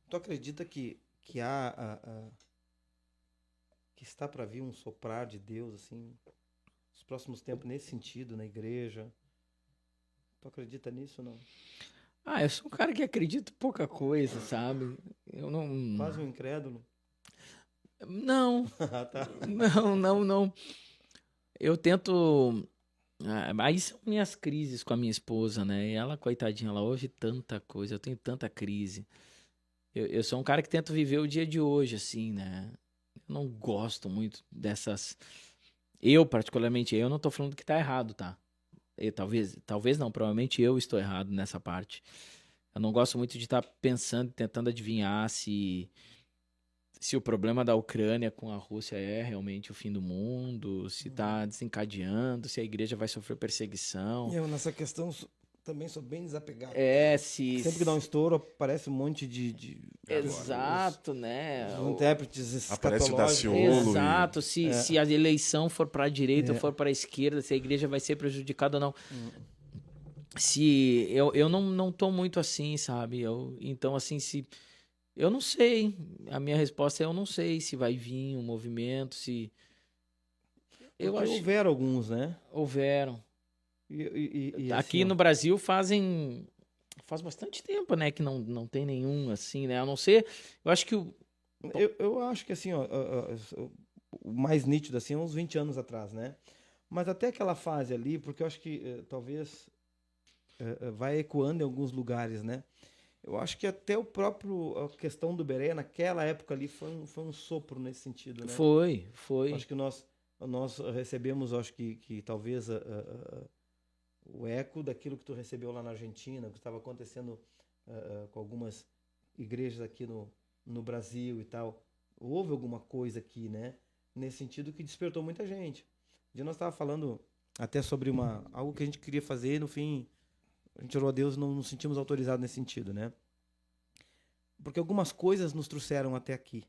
tu acredita que há que está para vir um soprar de Deus assim, nos próximos tempos nesse sentido na igreja? Tu acredita nisso ou não? Eu sou um cara que acredita em pouca coisa, sabe? Eu não. Quase um incrédulo. Não. Tá. Não. Eu tento. Aí são minhas crises com a minha esposa, né? E ela, coitadinha, ela ouve tanta coisa, eu tenho tanta crise. Eu sou um cara que tenta viver o dia de hoje, assim, né? Eu não gosto muito dessas... Eu, particularmente, eu não tô falando que tá errado, tá? Talvez não, provavelmente eu estou errado nessa parte. Eu não gosto muito de estar pensando, tentando adivinhar se o problema da Ucrânia com a Rússia é realmente o fim do mundo, se está desencadeando, se a igreja vai sofrer perseguição. Eu nessa questão também sou bem desapegado. Se... Sempre que dá um estouro, aparece um monte de Exato, né? os intérpretes Aparece o escatológicos. Daciolo. Exato, se a eleição for para a direita ou for para a esquerda, se a igreja vai ser prejudicada ou não. Se eu não tô muito assim, sabe? Então, assim, se eu não sei. A minha resposta é eu não sei se vai vir um movimento, se eu Porque acho houveram alguns, né? houveram. E Aqui assim, no Brasil faz bastante tempo, né, que não tem nenhum assim, né? A não ser, eu acho que eu acho que assim, ó, o mais nítido assim é uns 20 anos atrás, né? Mas até aquela fase ali, porque eu acho que talvez vai ecoando em alguns lugares, né? Eu acho que até a questão do Bereia, naquela época ali, foi um sopro nesse sentido, né? foi. Eu acho que nós recebemos, acho que talvez o eco daquilo que tu recebeu lá na Argentina, o que estava acontecendo com algumas igrejas aqui no Brasil e tal. Houve alguma coisa aqui, né? Nesse sentido que despertou muita gente. Um dia nós estávamos falando até sobre algo que a gente queria fazer e no fim a gente orou a Deus e não nos sentimos autorizados nesse sentido, né? Porque algumas coisas nos trouxeram até aqui,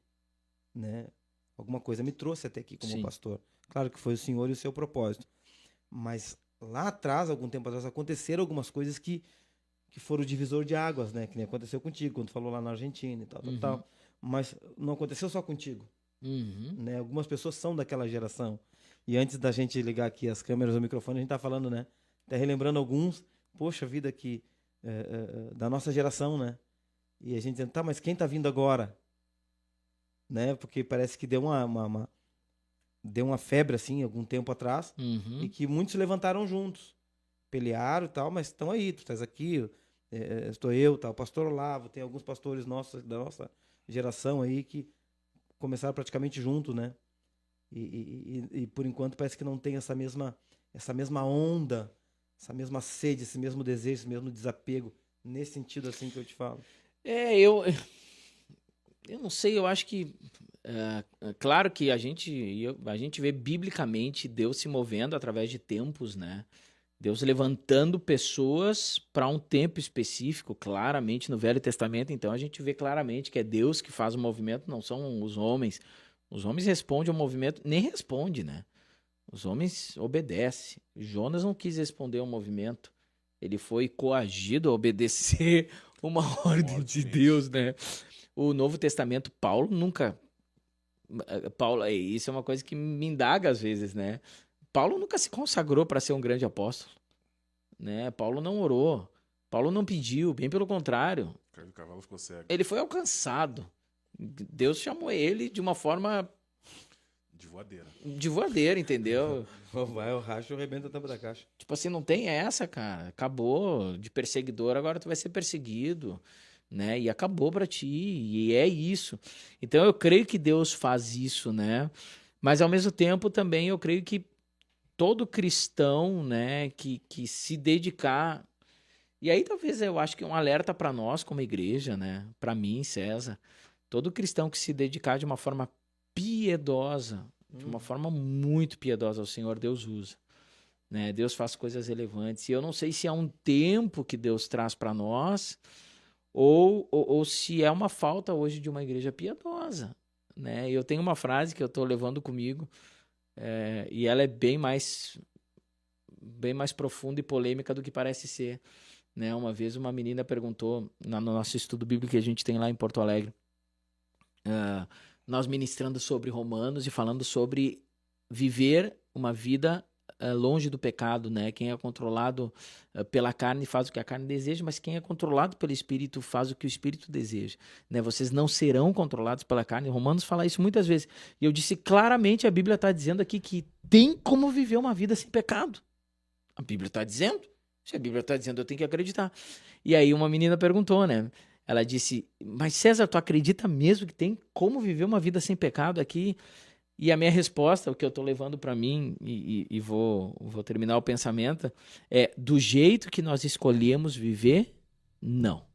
né? Alguma coisa me trouxe até aqui como pastor. Claro que foi o Senhor e o seu propósito. Mas lá atrás, algum tempo atrás, aconteceram algumas coisas que foram o divisor de águas, né? Que nem aconteceu contigo, quando tu falou lá na Argentina e tal, tal. Mas não aconteceu só contigo. Né? Algumas pessoas são daquela geração. E antes da gente ligar aqui as câmeras, o microfone, a gente tá falando, né? Até relembrando alguns, poxa vida, que da nossa geração, né? E a gente dizendo, tá, mas quem tá vindo agora? Né? Porque parece que deu deu uma febre, assim, algum tempo atrás, e que muitos se levantaram juntos. Pelearam e tal, mas estão aí, tu estás aqui, estou eu, tal, o pastor Olavo, tem alguns pastores nossos, da nossa geração aí, que começaram praticamente juntos, né? E por enquanto parece que não tem essa mesma onda, essa mesma sede, esse mesmo desejo, esse mesmo desapego, nesse sentido assim que eu te falo. Eu não sei, eu acho que claro que a gente vê biblicamente Deus se movendo através de tempos, né? Deus levantando pessoas para um tempo específico, claramente no Velho Testamento. Então a gente vê claramente que é Deus que faz o movimento, não são os homens. Os homens respondem ao movimento, nem responde, né? Os homens obedecem. Jonas não quis responder ao movimento. Ele foi coagido a obedecer uma ordem de Deus, né? O Novo Testamento, Paulo nunca... isso é uma coisa que me indaga às vezes, né? Paulo nunca se consagrou para ser um grande apóstolo, né? Paulo não orou, Paulo não pediu, bem pelo contrário. O cavalo ficou cego. Ele foi alcançado. Deus chamou ele de uma forma... De voadeira, entendeu? Vai, o racho arrebenta a tampa da caixa. Tipo assim, não tem essa, cara. Acabou de perseguidor, agora tu vai ser perseguido, né? E acabou pra ti, e é isso. Então eu creio que Deus faz isso, né? Mas ao mesmo tempo também eu creio que todo cristão, né, que se dedicar... E aí talvez eu acho que um alerta para nós como igreja, né? Para mim, César, todo cristão que se dedicar de uma forma piedosa, de uma forma muito piedosa ao Senhor, Deus usa, né? Deus faz coisas relevantes. E eu não sei se é um tempo que Deus traz para nós ou se é uma falta hoje de uma igreja piedosa, né? Eu tenho uma frase que eu estou levando comigo, e ela é bem mais profunda e polêmica do que parece ser, né? Uma vez uma menina perguntou, no nosso estudo bíblico que a gente tem lá em Porto Alegre, nós ministrando sobre Romanos e falando sobre viver uma vida longe do pecado, né? Quem é controlado pela carne faz o que a carne deseja, mas quem é controlado pelo Espírito faz o que o Espírito deseja, né? Vocês não serão controlados pela carne. Romanos fala isso muitas vezes. E eu disse claramente, a Bíblia está dizendo aqui que tem como viver uma vida sem pecado. A Bíblia está dizendo. Se a Bíblia está dizendo, eu tenho que acreditar. E aí uma menina perguntou, né? Ela disse, mas César, tu acredita mesmo que tem como viver uma vida sem pecado aqui? E a minha resposta, o que eu estou levando para mim, e vou terminar o pensamento, é do jeito que nós escolhemos viver, não.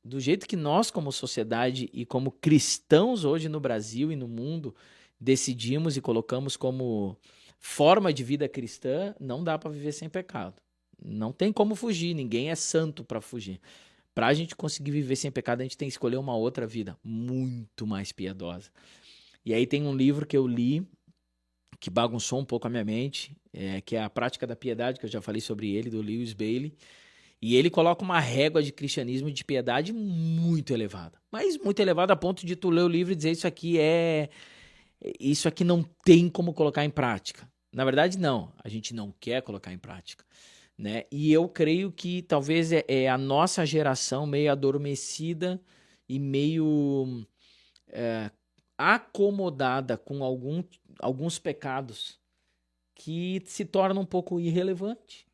Do jeito que nós, como sociedade e como cristãos hoje no Brasil e no mundo, decidimos e colocamos como forma de vida cristã, não dá para viver sem pecado. Não tem como fugir, ninguém é santo para fugir. Para a gente conseguir viver sem pecado, a gente tem que escolher uma outra vida, muito mais piedosa. E aí tem um livro que eu li, que bagunçou um pouco a minha mente, que é A Prática da Piedade, que eu já falei sobre ele, do Lewis Bailey. E ele coloca uma régua de cristianismo e de piedade muito elevada. Mas muito elevada a ponto de tu ler o livro e dizer isso aqui não tem como colocar em prática. Na verdade, não. A gente não quer colocar em prática, né? E eu creio que talvez é a nossa geração meio adormecida e meio acomodada com alguns pecados que se tornam um pouco irrelevante.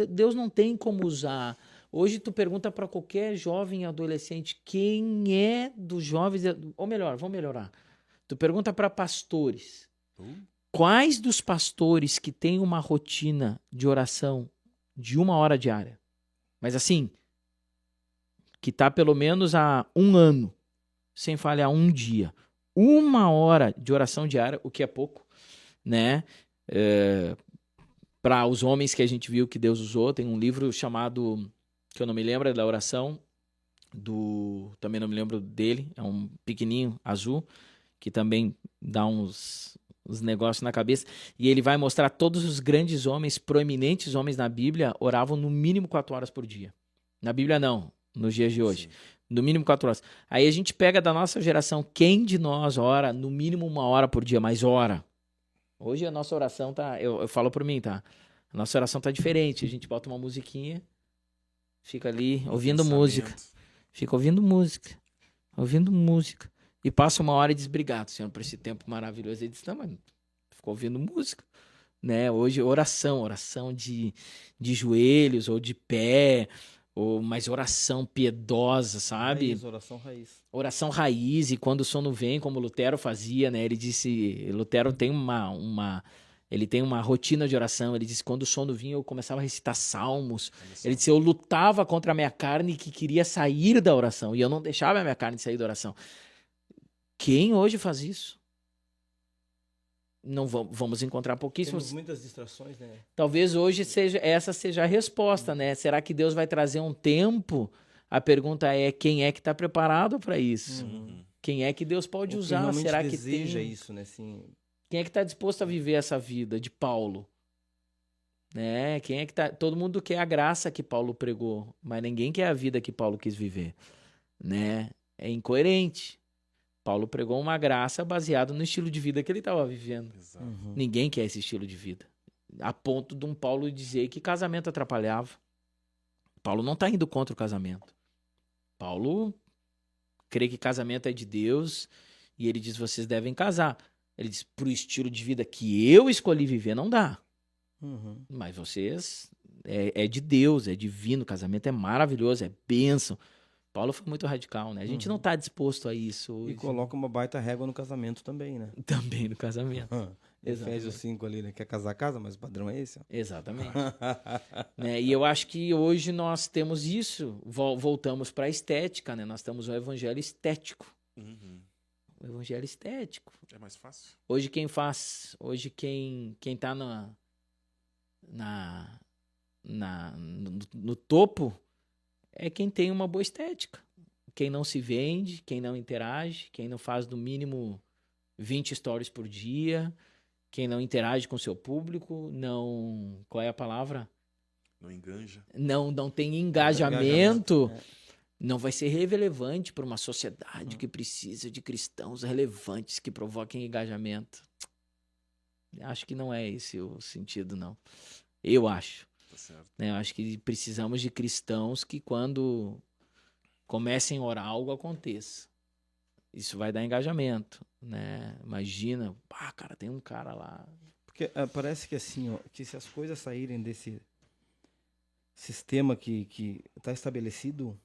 Deus não tem como usar. Hoje tu pergunta para qualquer jovem adolescente quem é dos jovens, ou melhor, vamos melhorar. Tu pergunta para pastores. Quais dos pastores que têm uma rotina de oração de 1 hora diária, mas assim, que tá pelo menos há 1 ano, sem falhar um dia, 1 hora de oração diária, o que é pouco, né? Para os homens que a gente viu que Deus usou, tem um livro chamado, que eu não me lembro, da oração, também não me lembro dele, é um pequenininho, azul, que também dá uns negócios na cabeça, e ele vai mostrar todos os grandes homens, proeminentes homens na Bíblia, oravam no mínimo 4 horas por dia. Na Bíblia não, nos dias de hoje. Sim. No mínimo 4 horas. Aí a gente pega da nossa geração, quem de nós ora no mínimo 1 hora por dia, mas ora? Hoje a nossa oração tá, eu falo por mim, tá? A nossa oração tá diferente, a gente bota uma musiquinha, fica ali ouvindo música, fica ouvindo música, e passa 1 hora e diz, obrigado, Senhor, por esse tempo maravilhoso. Ele diz, não, mas ficou ouvindo música, né? Hoje oração de joelhos ou de pé, mas oração piedosa, sabe? Raiz, oração raiz. Oração raiz, e quando o sono vem, como Lutero fazia, né? Ele disse, Lutero tem ele tem uma rotina de oração. Ele disse, quando o sono vinha, eu começava a recitar salmos. Ele disse, eu lutava contra a minha carne que queria sair da oração, e eu não deixava a minha carne sair da oração. Quem hoje faz isso? Não vamos encontrar pouquíssimos. Temos muitas distrações, né? Talvez hoje essa seja a resposta, né? Será que Deus vai trazer um tempo? A pergunta é, quem é que está preparado para isso? Quem é que Deus pode usar? Será que deseja isso, né? Sim. Quem é que está disposto a viver essa vida de Paulo? Né? Quem é que tá? Todo mundo quer a graça que Paulo pregou, mas ninguém quer a vida que Paulo quis viver, né? É incoerente. Paulo pregou uma graça baseada no estilo de vida que ele estava vivendo. Ninguém quer esse estilo de vida. A ponto de um Paulo dizer que casamento atrapalhava. Paulo não está indo contra o casamento. Paulo crê que casamento é de Deus e ele diz, vocês devem casar. Ele diz, pro estilo de vida que eu escolhi viver, não dá. Mas vocês, é de Deus, é divino, o casamento é maravilhoso, é bênção. Paulo foi muito radical, né? A gente não está disposto a isso hoje. E coloca uma baita régua no casamento também, né? Também no casamento. Efésios 5 ali, né? Quer casar, casa, mas o padrão é esse. Ó. Exatamente. Né? E eu acho que hoje nós temos isso. Voltamos para a estética, né? Nós temos o evangelho estético. O evangelho estético. É mais fácil. Hoje quem está no topo é quem tem uma boa estética. Quem não se vende, quem não interage, quem não faz no mínimo 20 stories por dia, quem não interage com o seu público, não... Qual é a palavra? Não enganja. Não tem engajamento. Não vai ser relevante para uma sociedade que precisa de cristãos relevantes que provoquem engajamento. Acho que não é esse o sentido, não. Eu acho. Tá certo. Né? Eu acho que precisamos de cristãos que quando comecem a orar, algo aconteça. Isso vai dar engajamento, né? Imagina, cara, tem um cara lá. Porque parece que assim, ó, que se as coisas saírem desse sistema que está estabelecido,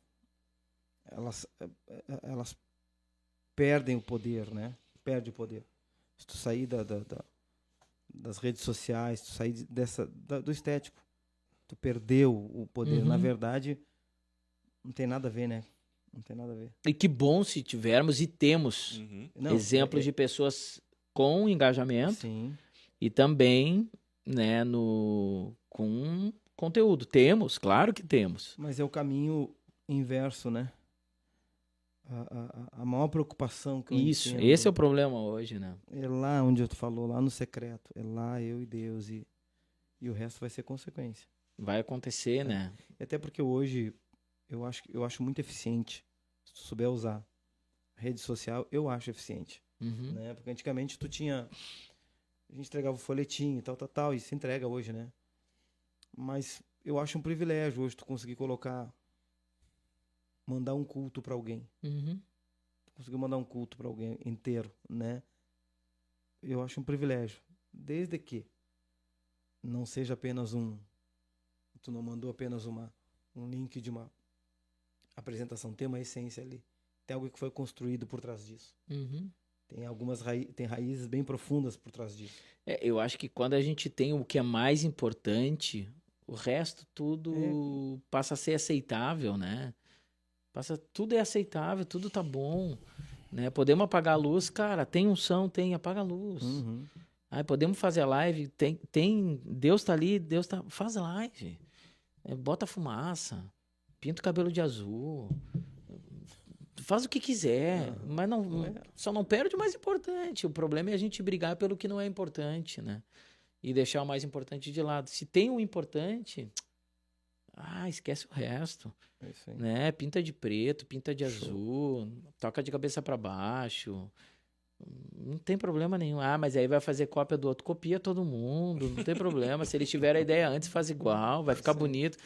elas perdem o poder, né? Perde o poder. Se tu sair das redes sociais, tu sair do estético, tu perdeu o poder. Na verdade, não tem nada a ver, né? Não tem nada a ver. E que bom se tivermos e temos exemplos de pessoas com engajamento. Sim. E também, né, com conteúdo. Temos, claro que temos. Mas é o caminho inverso, né? A maior preocupação que eu Isso, entendo esse é o problema hoje, né? é lá onde tu falou, lá no secreto. É lá eu e Deus. E o resto vai ser consequência. Vai acontecer, né? Até porque hoje eu acho muito eficiente. Se tu souber usar rede social, eu acho eficiente. Uhum. Né? Porque antigamente a gente entregava o folhetim e tal, e se entrega hoje, né? Mas eu acho um privilégio hoje tu conseguir mandar um culto para alguém. Uhum. Conseguir mandar um culto para alguém inteiro, né? Eu acho um privilégio. Desde que não seja apenas tu não mandou apenas um link de uma apresentação, tem uma essência ali. Tem algo que foi construído por trás disso. Uhum. Tem tem raízes bem profundas por trás disso. Eu acho que quando a gente tem o que é mais importante, o resto tudo passa a ser aceitável, né? Tudo é aceitável, tudo tá bom, né? Podemos apagar a luz, cara, tem unção, apaga a luz. Uhum. Aí podemos fazer a live, Deus tá ali, faz live. Bota fumaça, pinta o cabelo de azul, faz o que quiser, mas só não perde o mais importante. O problema é a gente brigar pelo que não é importante, né? E deixar o mais importante de lado. Se tem um importante, esquece o resto. É isso aí. Né? Pinta de preto, pinta de azul, toca de cabeça para baixo. Não tem problema nenhum. Mas aí vai fazer cópia do outro, copia todo mundo, não tem problema. Se eles tiveram a ideia antes, faz igual, vai ficar bonito.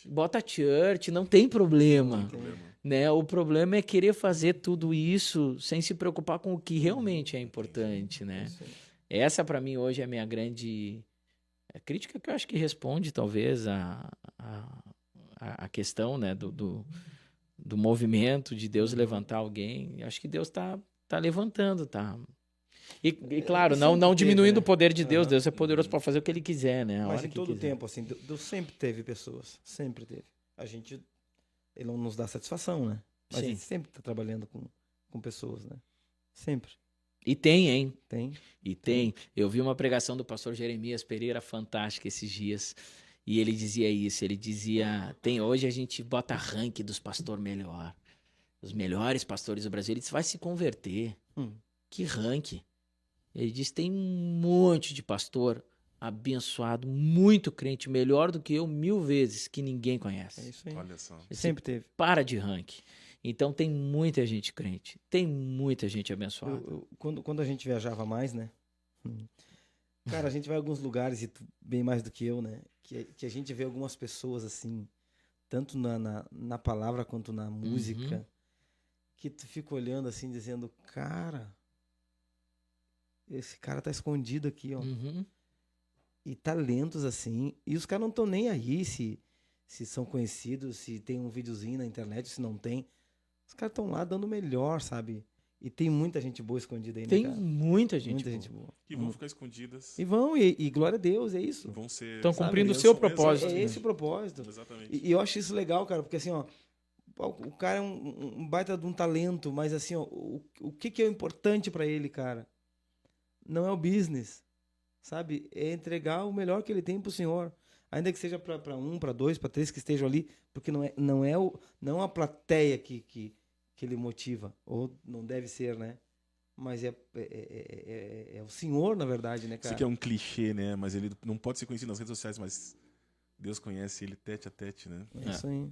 Bota church, não tem problema. Não tem problema. Né? O problema é querer fazer tudo isso sem se preocupar com o que realmente é importante, né? Essa para mim hoje é a minha grande crítica, que eu acho que responde talvez a questão, né, do movimento de Deus levantar alguém. Eu acho que Deus tá levantando, tá? E claro, não diminuindo né? o poder de Deus. Deus é poderoso para fazer o que ele quiser, né? Mas em todo tempo, assim, Deus sempre teve pessoas. Sempre teve. Ele não nos dá satisfação, né? Mas Sim. ele sempre está trabalhando com pessoas, né? Sempre. E tem, hein? Tem. Eu vi uma pregação do pastor Jeremias Pereira fantástica esses dias. E ele dizia isso. Ele dizia, hoje a gente bota ranking dos pastores melhor. Os melhores pastores do Brasil. Ele disse, vai se converter. Que ranking? Ele disse, tem um monte de pastor abençoado, muito crente, melhor do que eu 1000 vezes, que ninguém conhece. É isso aí. Olha só. Sempre teve. Para de ranking. Então tem muita gente crente, tem muita gente abençoada. Quando a gente viajava mais, né? Cara, a gente vai a alguns lugares, e tu bem mais do que eu, né? Que a gente vê algumas pessoas assim, tanto na palavra quanto na música, que tu fica olhando assim, dizendo, cara, esse cara tá escondido aqui, ó. E talentos assim, e os caras não estão nem aí se são conhecidos, se tem um videozinho na internet, se não tem. Os caras estão lá dando o melhor, sabe? E tem muita gente boa escondida aí, né, Tem cara? muita gente boa. E vão ficar escondidas. E vão, e glória a Deus, é isso. Vão ser. Estão cumprindo o sabe, seu Deus- propósito. É esse o propósito. Exatamente. E eu acho isso legal, cara, porque assim, ó, o cara é um baita de um talento, mas assim, ó, o que é importante pra ele, cara? Não é o business, sabe? É entregar o melhor que ele tem pro Senhor. Ainda que seja pra 1, pra 2, pra 3 que estejam ali, porque não é a plateia que ele motiva, ou não deve ser, né? Mas é o Senhor, na verdade, né, Isso cara? aqui é um clichê, né? Mas ele não pode ser conhecido nas redes sociais, mas Deus conhece ele tete a tete, né? É isso aí.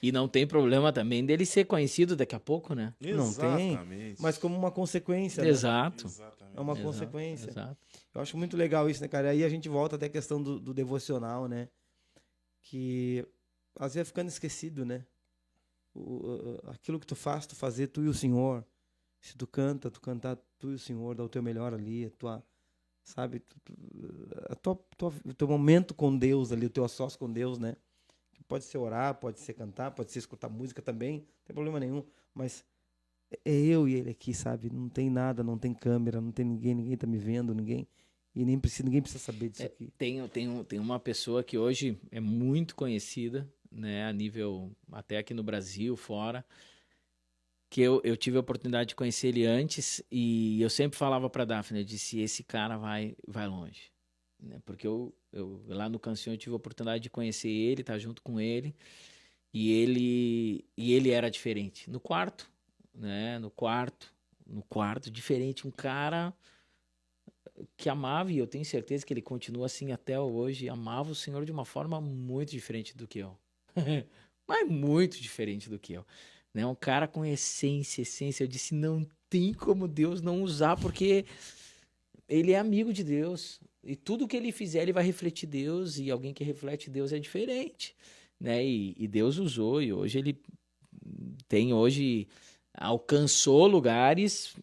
E não tem problema também dele ser conhecido daqui a pouco, né? Não tem, Exatamente. mas como uma consequência, né? Exato. Exatamente. É uma Exato, consequência. Exato. Eu acho muito legal isso, né, cara? Aí a gente volta até a questão do devocional, né? Que às vezes vai ficando esquecido, né? Aquilo que tu faz, tu fazer tu e o Senhor. Se tu cantar tu e o Senhor, dá o teu melhor ali, sabe? O teu momento com Deus ali, o teu sós com Deus, né? Pode ser orar, pode ser cantar, pode ser escutar música também, não tem problema nenhum, mas é eu e ele aqui, sabe? Não tem nada, não tem câmera, não tem ninguém tá me vendo, ninguém precisa saber disso aqui. Tem uma pessoa que hoje é muito conhecida, né, a nível até aqui no Brasil, fora, que eu tive a oportunidade de conhecer ele antes e eu sempre falava para Daphne, eu disse, esse cara vai longe, né? Porque eu lá no Canção eu tive a oportunidade de conhecer ele, estar junto com ele, e ele era diferente. No quarto, né? No quarto, diferente. Um cara que amava, e eu tenho certeza que ele continua assim até hoje, amava o Senhor de uma forma muito diferente do que eu. Mas muito diferente do que eu. Né? Um cara com essência. Eu disse, não tem como Deus não usar, porque ele é amigo de Deus. E tudo que ele fizer, ele vai refletir Deus, e alguém que reflete Deus é diferente. Né? E Deus usou, e hoje ele alcançou lugares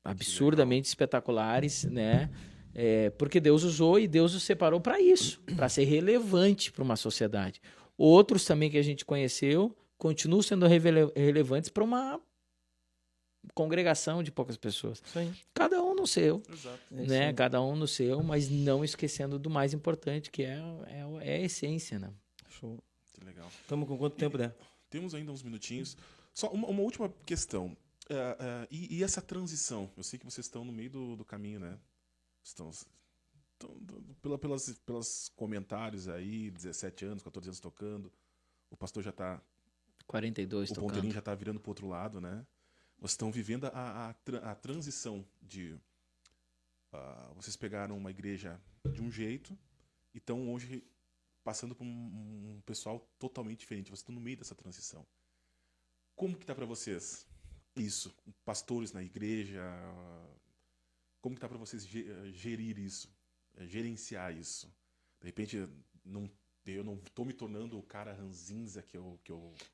absurdamente espetaculares, né? Porque Deus usou e Deus o separou para isso, para ser relevante para uma sociedade. Outros também que a gente conheceu continuam sendo relevantes para uma congregação de poucas pessoas. Isso aí. Cada um no seu, Exato. né? Cada um no seu, mas não esquecendo do mais importante, que é a essência, né? Show. Que legal. Estamos com quanto tempo, né? Temos ainda uns minutinhos. Só uma última questão. E essa transição? Eu sei que vocês estão no meio do caminho, né? Pelos comentários aí, 17 anos, 14 anos tocando. O pastor já está... 42 O tocando. ponteirinho já está virando para o outro lado, né? Vocês estão vivendo a transição de... vocês pegaram uma igreja de um jeito e estão hoje passando por um pessoal totalmente diferente. Vocês estão no meio dessa transição. Como que tá para vocês isso? Pastores na igreja, como que tá para vocês gerir isso, gerenciar isso? De repente, eu não tô me tornando o cara ranzinza que eu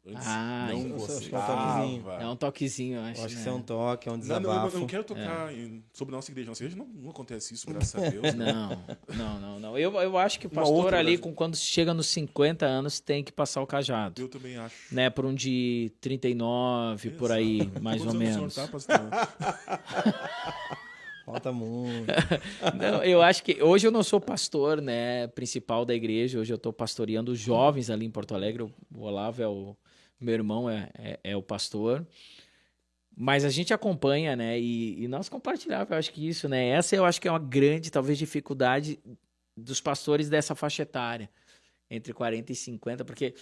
antes não gostava. É um toquezinho, eu acho. Eu acho que né? isso é um toque, é um desabafo. Eu não quero tocar sobre a nossa igreja. Nossa igreja não acontece isso, graças a Deus. Não. Eu acho que o pastor ali, quando chega nos 50 anos, tem que passar o cajado. Eu também acho. Né, por um de 39, por aí, mais ou menos. Tá, pastor? Falta muito. Não, eu acho que hoje eu não sou pastor, né, principal da igreja. Hoje eu estou pastoreando os jovens ali em Porto Alegre. O Olavo meu irmão é o pastor. Mas a gente acompanha, né, e nós compartilhávamos, eu acho que isso, né, essa eu acho que é uma grande, talvez, dificuldade dos pastores dessa faixa etária, entre 40 e 50, porque...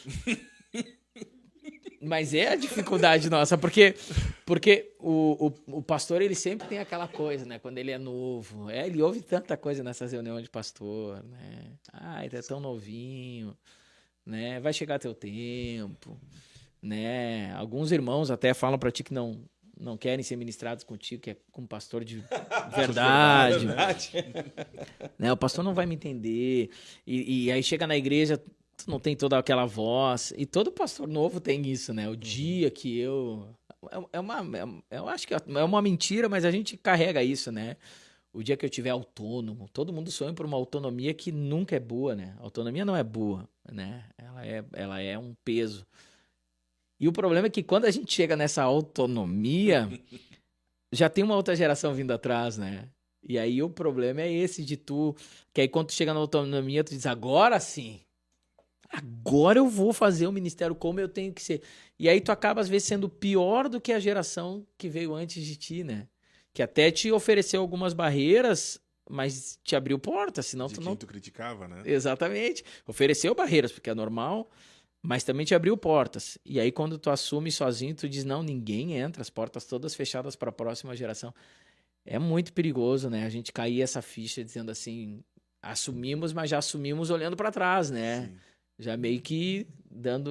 Mas é a dificuldade nossa, porque o pastor, ele sempre tem aquela coisa, né? Quando ele é novo, ele ouve tanta coisa nessas reuniões de pastor, né? Ele é tão novinho, né? Vai chegar teu tempo, né? Alguns irmãos até falam para ti que não querem ser ministrados contigo, que é com um pastor de verdade. Né? O pastor não vai me entender. E aí chega na igreja... Tu não tem toda aquela voz. E todo pastor novo tem isso, né? O dia que eu acho que é uma mentira, mas a gente carrega isso, né? O dia que eu tiver autônomo. Todo mundo sonha por uma autonomia que nunca é boa, né? A autonomia não é boa, né? Ela é um peso. E o problema é que quando a gente chega nessa autonomia, já tem uma outra geração vindo atrás, né? E aí o problema é esse de que aí quando tu chega na autonomia, tu diz, agora sim. Agora eu vou fazer o ministério como eu tenho que ser. E aí tu acaba, às vezes, sendo pior do que a geração que veio antes de ti, né? Que até te ofereceu algumas barreiras, mas te abriu portas, senão tu não... tu criticava, né? Exatamente. Ofereceu barreiras, porque é normal, mas também te abriu portas. E aí quando tu assume sozinho, tu diz, não, ninguém entra, as portas todas fechadas para a próxima geração. É muito perigoso, né? A gente cair essa ficha dizendo assim, assumimos, mas já assumimos olhando para trás, né? Sim. Já meio que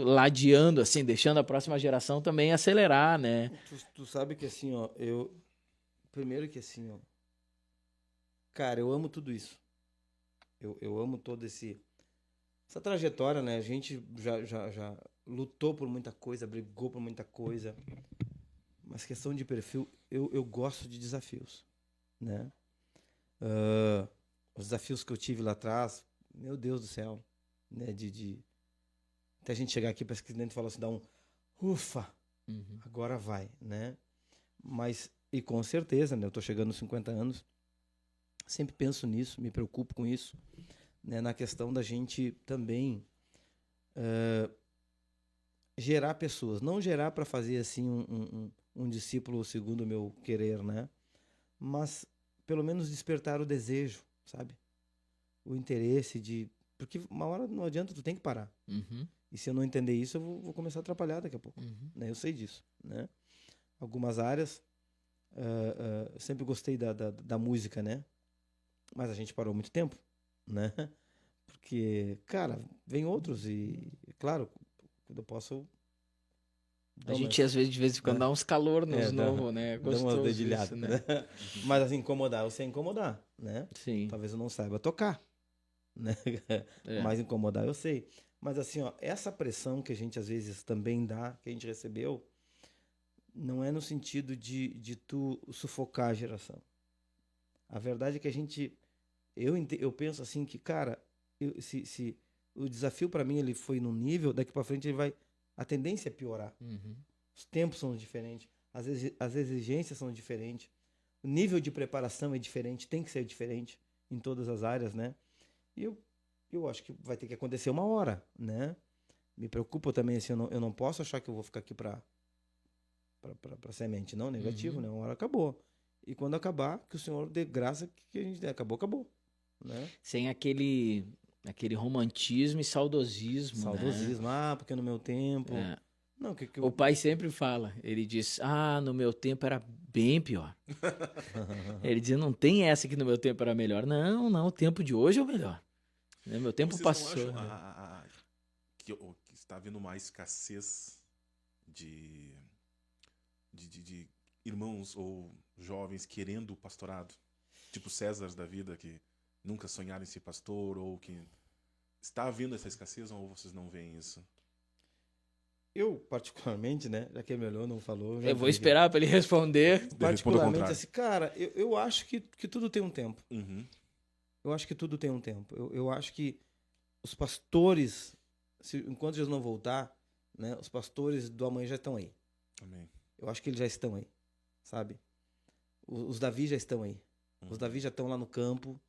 ladeando, assim, deixando a próxima geração também acelerar, né? Tu sabe que assim, ó, primeiro que assim, ó, cara, eu amo tudo isso. Eu amo toda essa trajetória, né? A gente já lutou por muita coisa, brigou por muita coisa. Mas questão de perfil, eu gosto de desafios, né? Os desafios que eu tive lá atrás, meu Deus do céu. Né, até a gente chegar aqui, parece que dentro falou assim, dá um ufa, agora vai, né? Mas, e com certeza, né, eu tô chegando aos 50 anos, sempre penso nisso, me preocupo com isso, né, na questão da gente também gerar pessoas, não gerar para fazer assim um discípulo segundo o meu querer, né? Mas pelo menos despertar o desejo, sabe? o interesse de... Porque uma hora não adianta, tu tem que parar. Uhum. E se eu não entender isso, eu vou começar a atrapalhar daqui a pouco. Uhum. Né? Eu sei disso, né? Algumas áreas, eu sempre gostei da música, né? Mas a gente parou muito tempo, né? Porque, cara, vem outros e, claro, quando eu posso... A gente, às vezes, de vez em quando, dá uns calor nos dá novos, né? umas Gostoso dedilhadas, isso, né? né? Mas assim, incomodar, eu sei incomodar, né? Sim. Talvez eu não saiba tocar, né? É. Mas incomodar eu sei. Mas assim, ó, essa pressão que a gente às vezes também dá, que a gente recebeu, não é no sentido de tu sufocar a geração. A verdade é que a gente... Eu penso assim que, cara, se o desafio para mim ele foi num nível, daqui para frente ele vai... A tendência é piorar. Uhum. Os tempos são diferentes, as exigências são diferentes, o nível de preparação é diferente, tem que ser diferente em todas as áreas, né? E eu acho que vai ter que acontecer uma hora, né? Me preocupa também, assim, eu não posso achar que eu vou ficar aqui para semente, não, negativo, né? Uma hora acabou. E quando acabar, que o Senhor dê graça que a gente acabou, né? Sem aquele romantismo e saudosismo, Saudosismo, porque no meu tempo... né? É. Não, O pai sempre fala, ele diz, no meu tempo era bem pior. Ele diz, não tem essa que no meu tempo era melhor. Não, o tempo de hoje é o melhor. Né? Meu tempo Vocês passou. não acham Né? que está havendo uma escassez de irmãos ou jovens querendo o pastorado? Tipo César da vida, que nunca sonharam em ser pastor, ou que... Está havendo essa escassez ou vocês não veem isso? Eu, particularmente, né? Já que é melhor, não falou. Eu vou esperar para ele responder. Particularmente, assim, cara, eu acho que tudo tem um tempo. Uhum. Eu acho que tudo tem um tempo. Eu acho que os pastores, enquanto Jesus não voltar, né? Os pastores do amanhã já estão aí. Amém. Eu acho que eles já estão aí, sabe? Os Davi já estão aí. Uhum. Os Davi já estão lá no campo,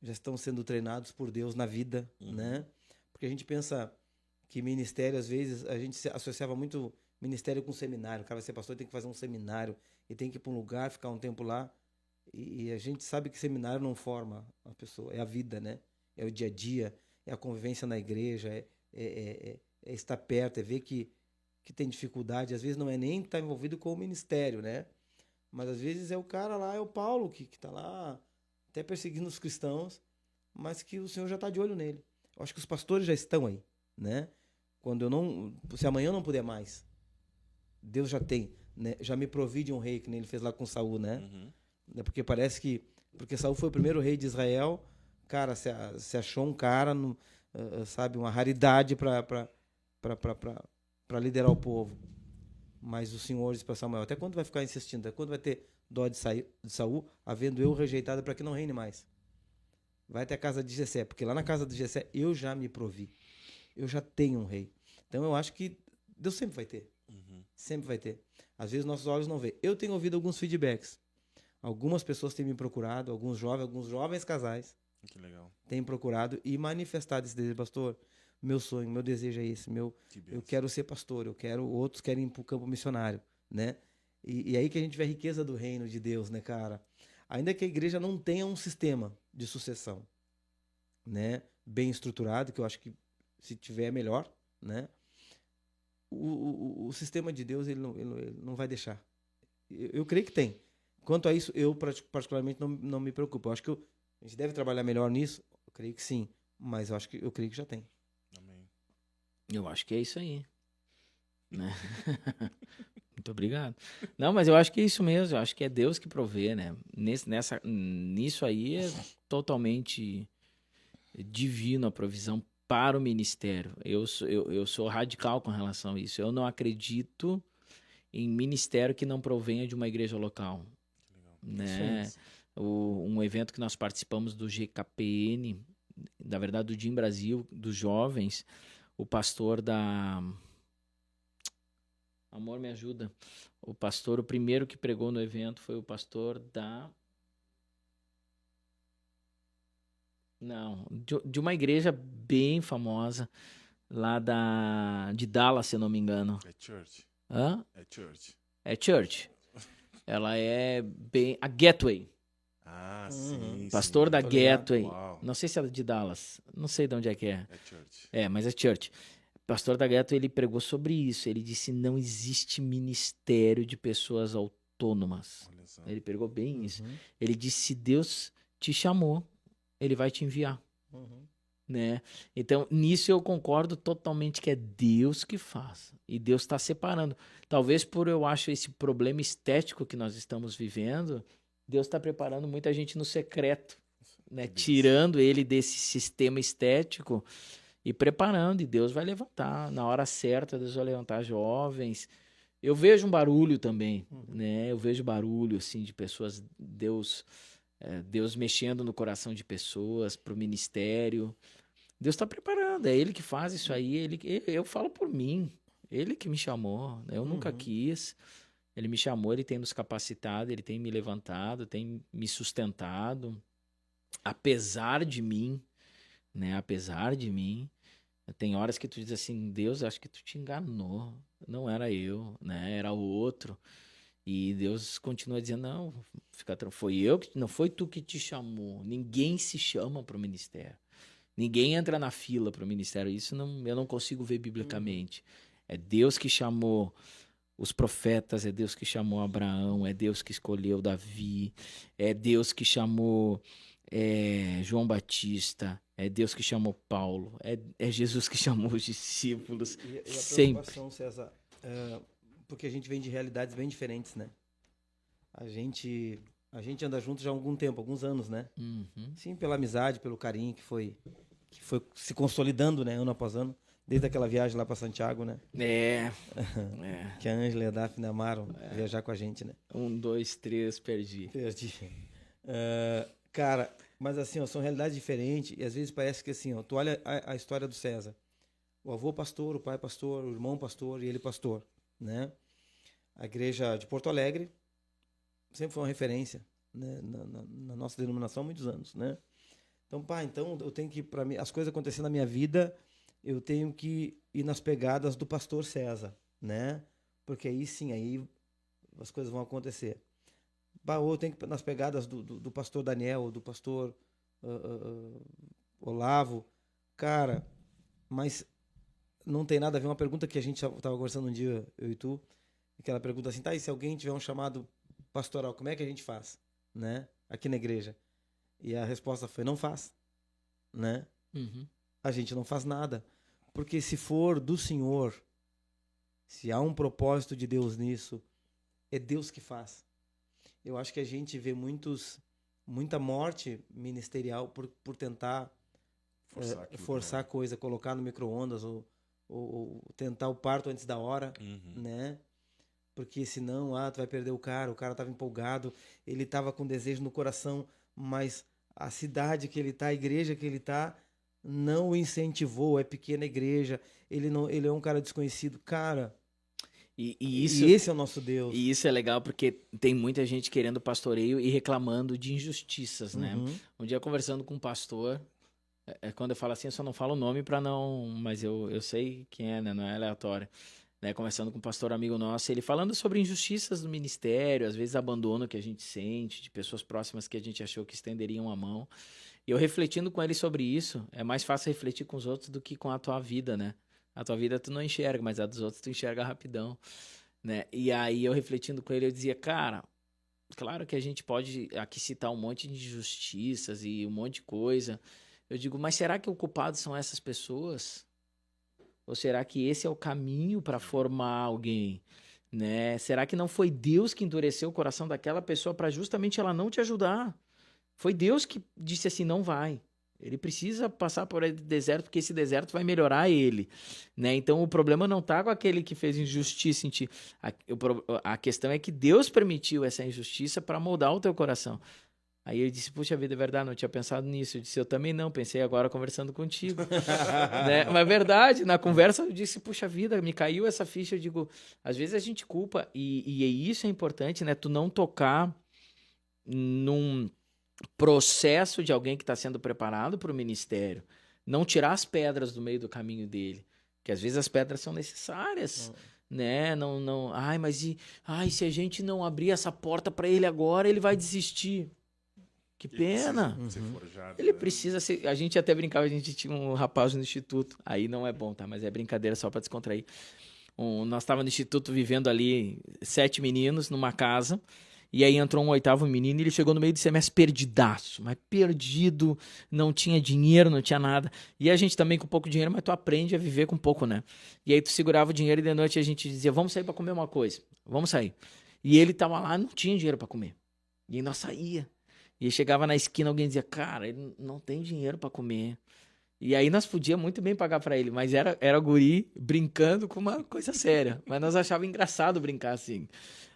já estão sendo treinados por Deus na vida, né? Porque a gente pensa que ministério, às vezes, a gente associava muito ministério com seminário. O cara vai ser pastor, tem que fazer um seminário, e tem que ir para um lugar, ficar um tempo lá. E a gente sabe que seminário não forma a pessoa, é a vida, né? É o dia a dia, é a convivência na igreja, é estar perto, é ver que tem dificuldade. Às vezes não é nem estar envolvido com o ministério, né? Mas às vezes é o cara lá, é o Paulo, que está lá até perseguindo os cristãos, mas que o Senhor já está de olho nele. Eu acho que os pastores já estão aí, né? Se amanhã eu não puder mais, Deus já tem, né? Já me provi de um rei, que nem ele fez lá com Saul, né? Uhum. Porque parece que... Porque Saul foi o primeiro rei de Israel, cara, se achou um cara, sabe, uma raridade para liderar o povo. Mas o Senhor disse para Samuel, até quando vai ficar insistindo? Até quando vai ter dó de Saul, havendo eu rejeitado para que não reine mais? Vai até a casa de Jessé, porque lá na casa de Jessé eu já me provi. Eu já tenho um rei. Então eu acho que Deus sempre vai ter. Uhum. Sempre vai ter. Às vezes nossos olhos não veem. Eu tenho ouvido alguns feedbacks. Algumas pessoas têm me procurado, alguns jovens casais. Que legal. Têm procurado e manifestado esse desejo, pastor. Meu sonho, meu desejo é esse. Eu quero ser pastor, outros querem ir para o campo missionário, né? E aí que a gente vê a riqueza do reino de Deus, né, cara? Ainda que a igreja não tenha um sistema de sucessão, né, bem estruturado, que eu acho que se tiver é melhor, né? O sistema de Deus ele não vai deixar. Eu creio que tem. Quanto a isso, eu particularmente não me preocupo. Eu acho que a gente deve trabalhar melhor nisso. Eu creio que sim, mas eu creio que já tem. Amém. Eu acho que é isso aí. Né? Muito obrigado. Não, mas eu acho que é isso mesmo. Eu acho que é Deus que provê, né? Nisso aí é totalmente divino a provisão para o ministério. Eu sou radical com relação a isso. Eu não acredito em ministério que não provenha de uma igreja local. Né? Um evento que nós participamos do GKPN, na verdade do Jim Brasil, dos jovens, o pastor da... Amor, me ajuda. O primeiro que pregou no evento foi o pastor da... Não, de uma igreja bem famosa, lá de Dallas, se eu não me engano. É Church. Hã? É Church. É Church. Ela é bem... A Gateway. Ah, sim. Pastor da tô Ghetto aí. Uau. Não sei se é de Dallas. Não sei de onde é que é. É church. É, mas é church. Pastor da Ghetto, ele pregou sobre isso. Ele disse, não existe ministério de pessoas autônomas. Olha só. Ele pregou bem Uhum. isso. Ele disse, se Deus te chamou, ele vai te enviar. Uhum. Né? Então, nisso eu concordo totalmente que é Deus que faz. E Deus está separando. Talvez por eu acho esse problema estético que nós estamos vivendo, Deus está preparando muita gente no secreto, né? Deus. Tirando ele desse sistema estético e preparando. E Deus vai levantar. Na hora certa, Deus vai levantar jovens. Eu vejo um barulho também, né? Eu vejo barulho, assim, de pessoas, Deus mexendo no coração de pessoas para o ministério. Deus está preparando, é Ele que faz isso aí. Eu falo por mim, Ele que me chamou, né? Eu nunca quis. Ele me chamou, Ele tem nos capacitado, Ele tem me levantado, tem me sustentado, apesar de mim, né? Apesar de mim. Tem horas que tu diz assim, Deus, acho que tu te enganou. Não era eu, né? Era o outro. E Deus continua dizendo, não, não foi tu que te chamou. Ninguém se chama para o ministério. Ninguém entra na fila para o ministério. Isso eu não consigo ver biblicamente. É Deus que chamou os profetas, é Deus que chamou Abraão, é Deus que escolheu Davi, é Deus que chamou João Batista, é Deus que chamou Paulo, é Jesus que chamou os discípulos. E a sempre. preocupação, César, porque a gente vem de realidades bem diferentes, né? A gente anda junto já há algum tempo, alguns anos, né? Uhum. Sim, pela amizade, pelo carinho que foi se consolidando, né, ano após ano, desde aquela viagem lá para Santiago, né? Que a Ângela e a Daphne amaram viajar com a gente, né? 1, 2, 3, perdi. Perdi. Cara, mas assim, ó, são realidades diferentes e às vezes parece que assim, ó, tu olha a história do César. O avô pastor, o pai pastor, o irmão pastor e ele pastor, né? A igreja de Porto Alegre sempre foi uma referência, né, na nossa denominação há muitos anos, né? Então, eu tenho que, para mim, as coisas acontecendo na minha vida, eu tenho que ir nas pegadas do pastor César, né? Porque aí sim, aí as coisas vão acontecer. Ou eu tenho que ir nas pegadas do pastor Daniel, do pastor Olavo. Cara, mas não tem nada a ver. Uma pergunta que a gente estava conversando um dia, eu e tu, aquela pergunta assim, tá, e se alguém tiver um chamado pastoral, como é que a gente faz, né? Aqui na igreja. E a resposta foi, não faz, né? Uhum. A gente não faz nada. Porque se for do Senhor, se há um propósito de Deus nisso, é Deus que faz. Eu acho que a gente vê muita morte ministerial por tentar forçar a coisa, colocar no micro-ondas ou tentar o parto antes da hora, né? Porque senão, tu vai perder o cara estava empolgado, ele estava com desejo no coração, mas a cidade que ele está, a igreja que ele está, não o incentivou, é pequena igreja, ele é um cara desconhecido. Cara, e esse é o nosso Deus. E isso é legal porque tem muita gente querendo pastoreio e reclamando de injustiças, né? Um dia conversando com um pastor, quando eu falo assim, eu só não falo o nome para não... Mas eu sei quem é, né? Não é aleatório. Né, conversando com um pastor amigo nosso, ele falando sobre injustiças do ministério, às vezes abandono que a gente sente, de pessoas próximas que a gente achou que estenderiam a mão. E eu refletindo com ele sobre isso, é mais fácil refletir com os outros do que com a tua vida, né? A tua vida tu não enxerga, mas a dos outros tu enxerga rapidão, né? E aí eu refletindo com ele, eu dizia, cara, claro que a gente pode aqui citar um monte de injustiças e um monte de coisa. Eu digo, mas será que o culpado são essas pessoas? Ou será que esse é o caminho para formar alguém, né? Será que não foi Deus que endureceu o coração daquela pessoa para justamente ela não te ajudar? Foi Deus que disse assim, não vai. Ele precisa passar por esse deserto, porque esse deserto vai melhorar ele, né? Então o problema não está com aquele que fez injustiça em ti. A questão é que Deus permitiu essa injustiça para moldar o teu coração. Aí ele disse, puxa vida, é verdade, não tinha pensado nisso. Eu disse, eu também não, pensei agora conversando contigo. Né? Mas é verdade, na conversa eu disse, puxa vida, me caiu essa ficha. Eu digo, às vezes a gente culpa, e isso é importante, né? Tu não tocar num processo de alguém que está sendo preparado para o ministério. Não tirar as pedras do meio do caminho dele. Que às vezes as pedras são necessárias. Né? Mas se a gente não abrir essa porta para ele agora, ele vai desistir. Que pena. Precisa ser forjado, Ele né? precisa ser. A gente até brincava, a gente tinha um rapaz no instituto. Aí não é bom, tá? Mas é brincadeira só pra descontrair. Nós estávamos no instituto vivendo ali 7 meninos numa casa. E aí entrou um 8º menino e ele chegou no meio do semestre perdidaço, mas perdido, não tinha dinheiro, não tinha nada. E a gente também com pouco dinheiro, mas tu aprende a viver com pouco, né? E aí tu segurava o dinheiro e de noite a gente dizia, vamos sair pra comer uma coisa, vamos sair. E ele tava lá, não tinha dinheiro pra comer. E aí nós saía. E aí chegava na esquina, alguém dizia, cara, ele não tem dinheiro pra comer. E aí nós podíamos muito bem pagar pra ele, mas era guri brincando com uma coisa séria. Mas nós achava engraçado brincar assim.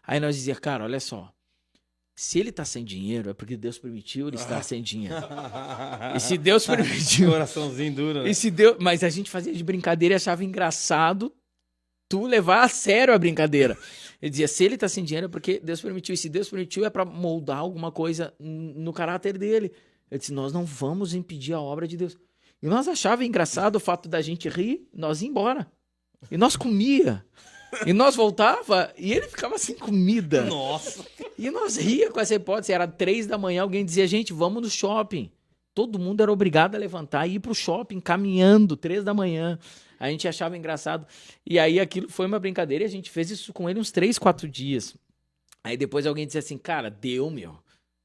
Aí nós dizia, cara, olha só, se ele tá sem dinheiro, é porque Deus permitiu ele estar sem dinheiro. E se Deus permitiu... Coraçãozinho duro, né? E se Deus... Mas a gente fazia de brincadeira e achava engraçado tu levar a sério a brincadeira. Ele dizia, se ele tá sem dinheiro é porque Deus permitiu. E se Deus permitiu é pra moldar alguma coisa no caráter dele. Eu disse, nós não vamos impedir a obra de Deus. E nós achava engraçado o fato da gente rir, nós ia embora. E nós comia. E nós voltava e ele ficava sem comida. Nossa! E nós ria com essa hipótese. Era 3 da manhã, alguém dizia, gente, vamos no shopping. Todo mundo era obrigado a levantar e ir pro shopping, caminhando, 3 da manhã. A gente achava engraçado. E aí aquilo foi uma brincadeira e a gente fez isso com ele uns 3, 4 dias. Aí depois alguém disse assim, cara, deu, meu.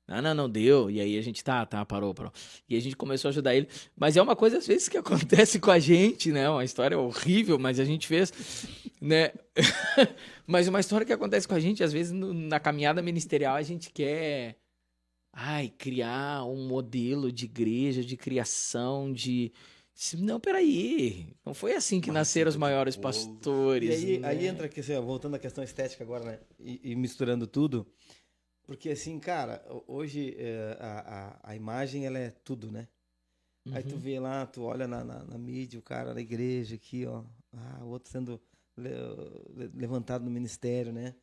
Não, deu. E aí a gente, parou. E a gente começou a ajudar ele. Mas é uma coisa, às vezes, que acontece com a gente, né? Uma história horrível, mas a gente fez, né? Mas uma história que acontece com a gente, às vezes, na caminhada ministerial, a gente quer, criar um modelo de igreja, de criação, de... Não, peraí. Não foi assim que nasceram os maiores pastores. E né? aí entra, assim, ó, voltando à questão estética agora, né? E misturando tudo. Porque, assim, cara, hoje a imagem, ela é tudo, né? Aí tu vê lá, tu olha na mídia, o cara na igreja aqui, ó. O outro sendo levantado no ministério, né?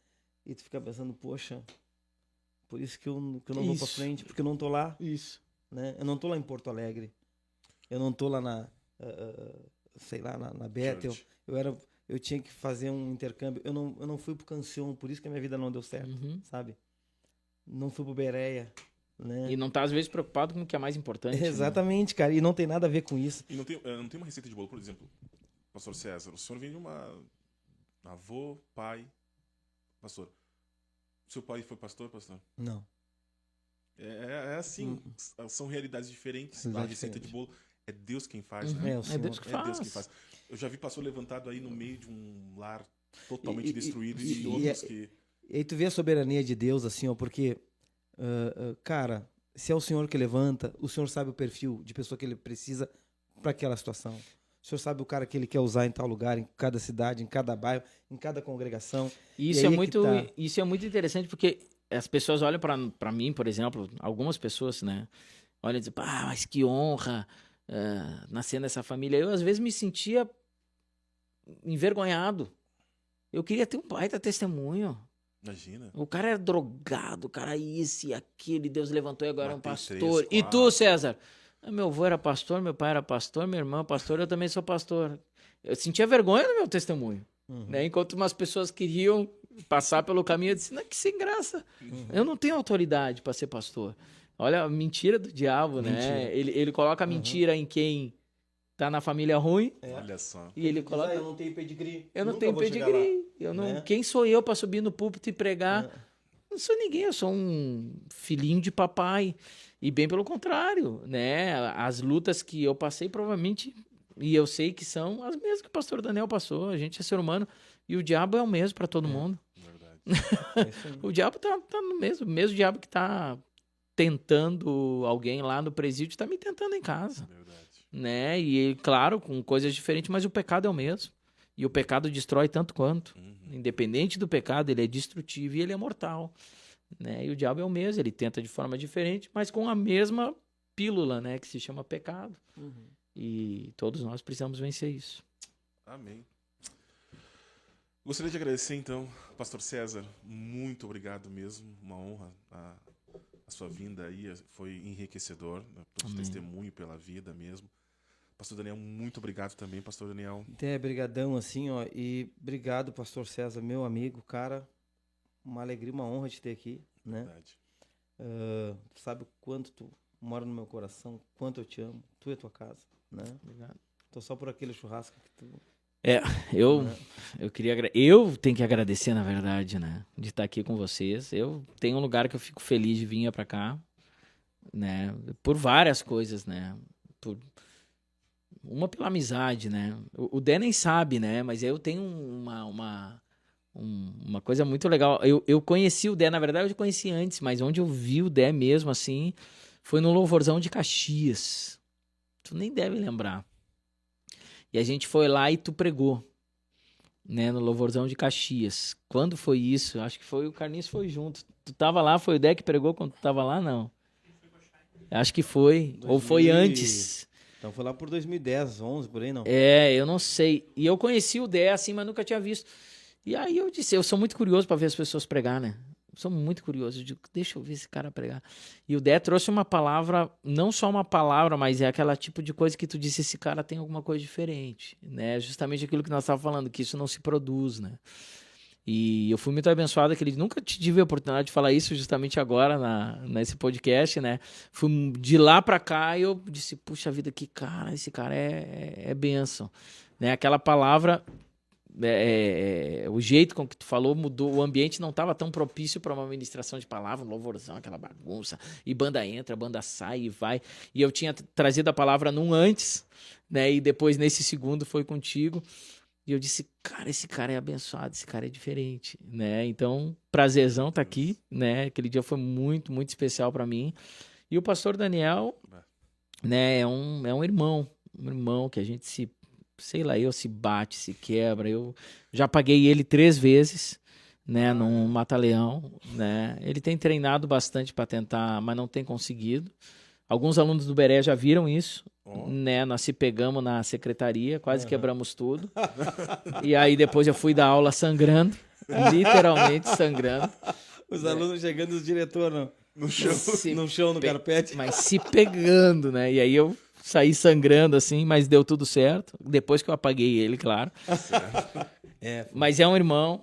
E tu fica pensando, poxa, por isso que eu não vou pra frente, porque eu não tô lá. Isso. Né? Eu não tô lá em Porto Alegre. Eu não tô lá sei lá, na Bethel. Eu tinha que fazer um intercâmbio. Eu não fui pro Cancion, por isso que a minha vida não deu certo, sabe? Não fui pro Bereia, né? E não tá, às vezes, preocupado com o que é mais importante. Exatamente, cara. E não tem nada a ver com isso. E não tem uma receita de bolo, por exemplo, pastor César, o senhor vem de uma avô, pai, pastor. Seu pai foi pastor? Não. É assim, são realidades diferentes. A receita de bolo é Deus quem faz, É, né? o Deus que É faz. Deus quem faz. Eu já vi pastor levantado aí no meio de um lar totalmente destruído e outros que... E aí tu vê a soberania de Deus, assim, ó, porque, cara, se é o Senhor que levanta, o Senhor sabe o perfil de pessoa que ele precisa para aquela situação. O Senhor sabe o cara que ele quer usar em tal lugar, em cada cidade, em cada bairro, em cada congregação. E isso, isso é muito interessante porque as pessoas olham para mim, por exemplo, algumas pessoas, né? Olham e dizem, mas que honra nascer nessa família. Eu, às vezes, me sentia envergonhado. Eu queria ter um baita testemunho. Imagina. O cara era drogado, o cara isso e aquilo, Deus levantou e agora é um Matei pastor. 3, E tu, César? Meu avô era pastor, meu pai era pastor, minha irmã é pastor, eu também sou pastor. Eu sentia vergonha no meu testemunho. Né? Enquanto umas pessoas queriam passar pelo caminho, eu disse, não, que sem graça. Eu não tenho autoridade para ser pastor. Olha a mentira do diabo, né? Ele coloca a mentira em quem tá na família ruim. Olha só. E ele coloca... eu não tenho pedigree. Eu não Nunca tenho vou chegar lá. pedigree. Eu não... né? Quem sou eu para subir no púlpito e pregar? Não sou ninguém, eu sou um filhinho de papai. E bem pelo contrário, né? As lutas que eu passei, provavelmente, e eu sei que são as mesmas que o pastor Daniel passou. A gente é ser humano e o diabo é o mesmo para todo mundo. Verdade. O diabo tá no mesmo diabo que tá tentando alguém lá no presídio, tá me tentando em casa. Verdade. Né? E, claro, com coisas diferentes, mas o pecado é o mesmo. E o pecado destrói tanto quanto. Independente do pecado, ele é destrutivo e ele é mortal. Né? E o diabo é o mesmo, ele tenta de forma diferente, mas com a mesma pílula, né? Que se chama pecado. E todos nós precisamos vencer isso. Amém. Gostaria de agradecer, então, pastor César. Muito obrigado mesmo. Uma honra a sua vinda aí. Foi enriquecedor, né, pelo testemunho, pela vida mesmo. Pastor Daniel, muito obrigado também, pastor Daniel. Brigadão, assim, ó. E obrigado, pastor César, meu amigo, cara. Uma alegria, uma honra de ter aqui, né? Verdade. Tu sabe o quanto tu mora no meu coração, quanto eu te amo. Tu é tua casa, né? Obrigado. Tô só por aquele churrasco que tu... Eu, né? eu tenho que agradecer, na verdade, né? De estar aqui com vocês. Eu tenho um lugar que eu fico feliz de vir pra cá, né? Por várias coisas, né? Uma pela amizade, né? O Dé nem sabe, né? Mas eu tenho uma coisa muito legal. Eu conheci o Dé, na verdade eu conheci antes, mas onde eu vi o Dé mesmo, assim, foi no Louvorzão de Caxias. Tu nem deve lembrar. E a gente foi lá e tu pregou, né? No Louvorzão de Caxias. Quando foi isso? Acho que foi o Carlinhos foi junto. Tu tava lá, foi o Dé que pregou quando tu tava lá? Não. Acho que foi. Ou foi antes. Então foi lá por 2010, 11, por aí, não? Eu não sei. E eu conheci o Dé assim, mas nunca tinha visto. E aí eu disse, eu sou muito curioso para ver as pessoas pregar, né? Eu sou muito curioso. Eu digo, deixa eu ver esse cara pregar. E o Dé trouxe uma palavra, não só uma palavra, mas é aquela tipo de coisa que tu disse, esse cara tem alguma coisa diferente, né? Justamente aquilo que nós estávamos falando, que isso não se produz, né? E eu fui muito abençoado que ele nunca tive a oportunidade de falar isso justamente agora nesse podcast, né? Fui de lá para cá e eu disse, puxa vida, que cara, esse cara é bênção, né? Aquela palavra, o jeito com que tu falou mudou, o ambiente não estava tão propício para uma ministração de palavra, um louvorzão, aquela bagunça, e banda entra, banda sai e vai. E eu tinha trazido a palavra num antes, né? E depois nesse segundo foi contigo. E eu disse, cara, esse cara é abençoado, esse cara é diferente, né? Então, prazerzão tá aqui, né? Aquele dia foi muito, muito especial para mim. E o pastor Daniel, né, é um irmão que a gente sei lá, se bate, se quebra. Eu já paguei ele 3 vezes, né, num Mata-Leão, né? Ele tem treinado bastante para tentar, mas não tem conseguido. Alguns alunos do Beré já viram isso, né? Nós se pegamos na secretaria, quase quebramos tudo. E aí depois eu fui dar aula sangrando, literalmente sangrando. Os alunos chegando, os diretores No chão. no chão, no carpete. Mas se pegando, né? E aí eu saí sangrando assim, mas deu tudo certo. Depois que eu apaguei ele, claro. Mas é um irmão,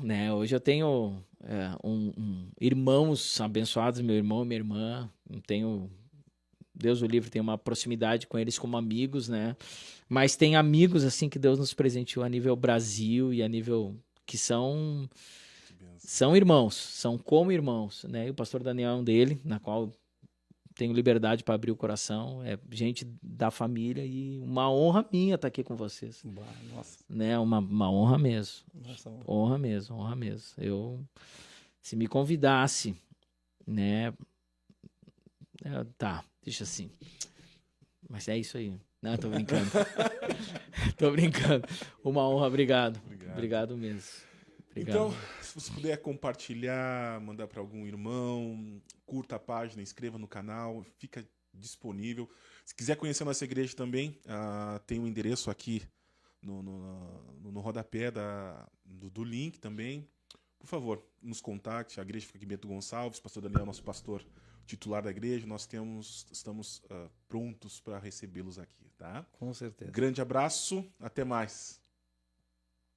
né? Hoje eu tenho irmãos abençoados, meu irmão e minha irmã. Tenho, Deus o livre, tenho uma proximidade com eles como amigos, né? Mas tem amigos assim que Deus nos presenteou a nível Brasil e a nível que são irmãos, são como irmãos, né? E o pastor Daniel é um dele, na qual tenho liberdade para abrir o coração, é gente da família e uma honra minha estar aqui com vocês. Nossa. Né? Uma honra mesmo. Nossa, honra mesmo. Eu, se me convidasse, né? Tá, deixa assim. Mas é isso aí. Não, tô brincando. Tô brincando. Uma honra, obrigado. Obrigado mesmo. Obrigado. Então, se você puder compartilhar, mandar para algum irmão, curta a página, inscreva no canal, fica disponível. Se quiser conhecer a nossa igreja também, tem um endereço aqui no rodapé do link também. Por favor, nos contate. A igreja fica aqui em Bento Gonçalves, pastor Daniel, nosso pastor titular da igreja. Nós estamos prontos para recebê-los aqui, tá? Com certeza. Grande abraço, até mais.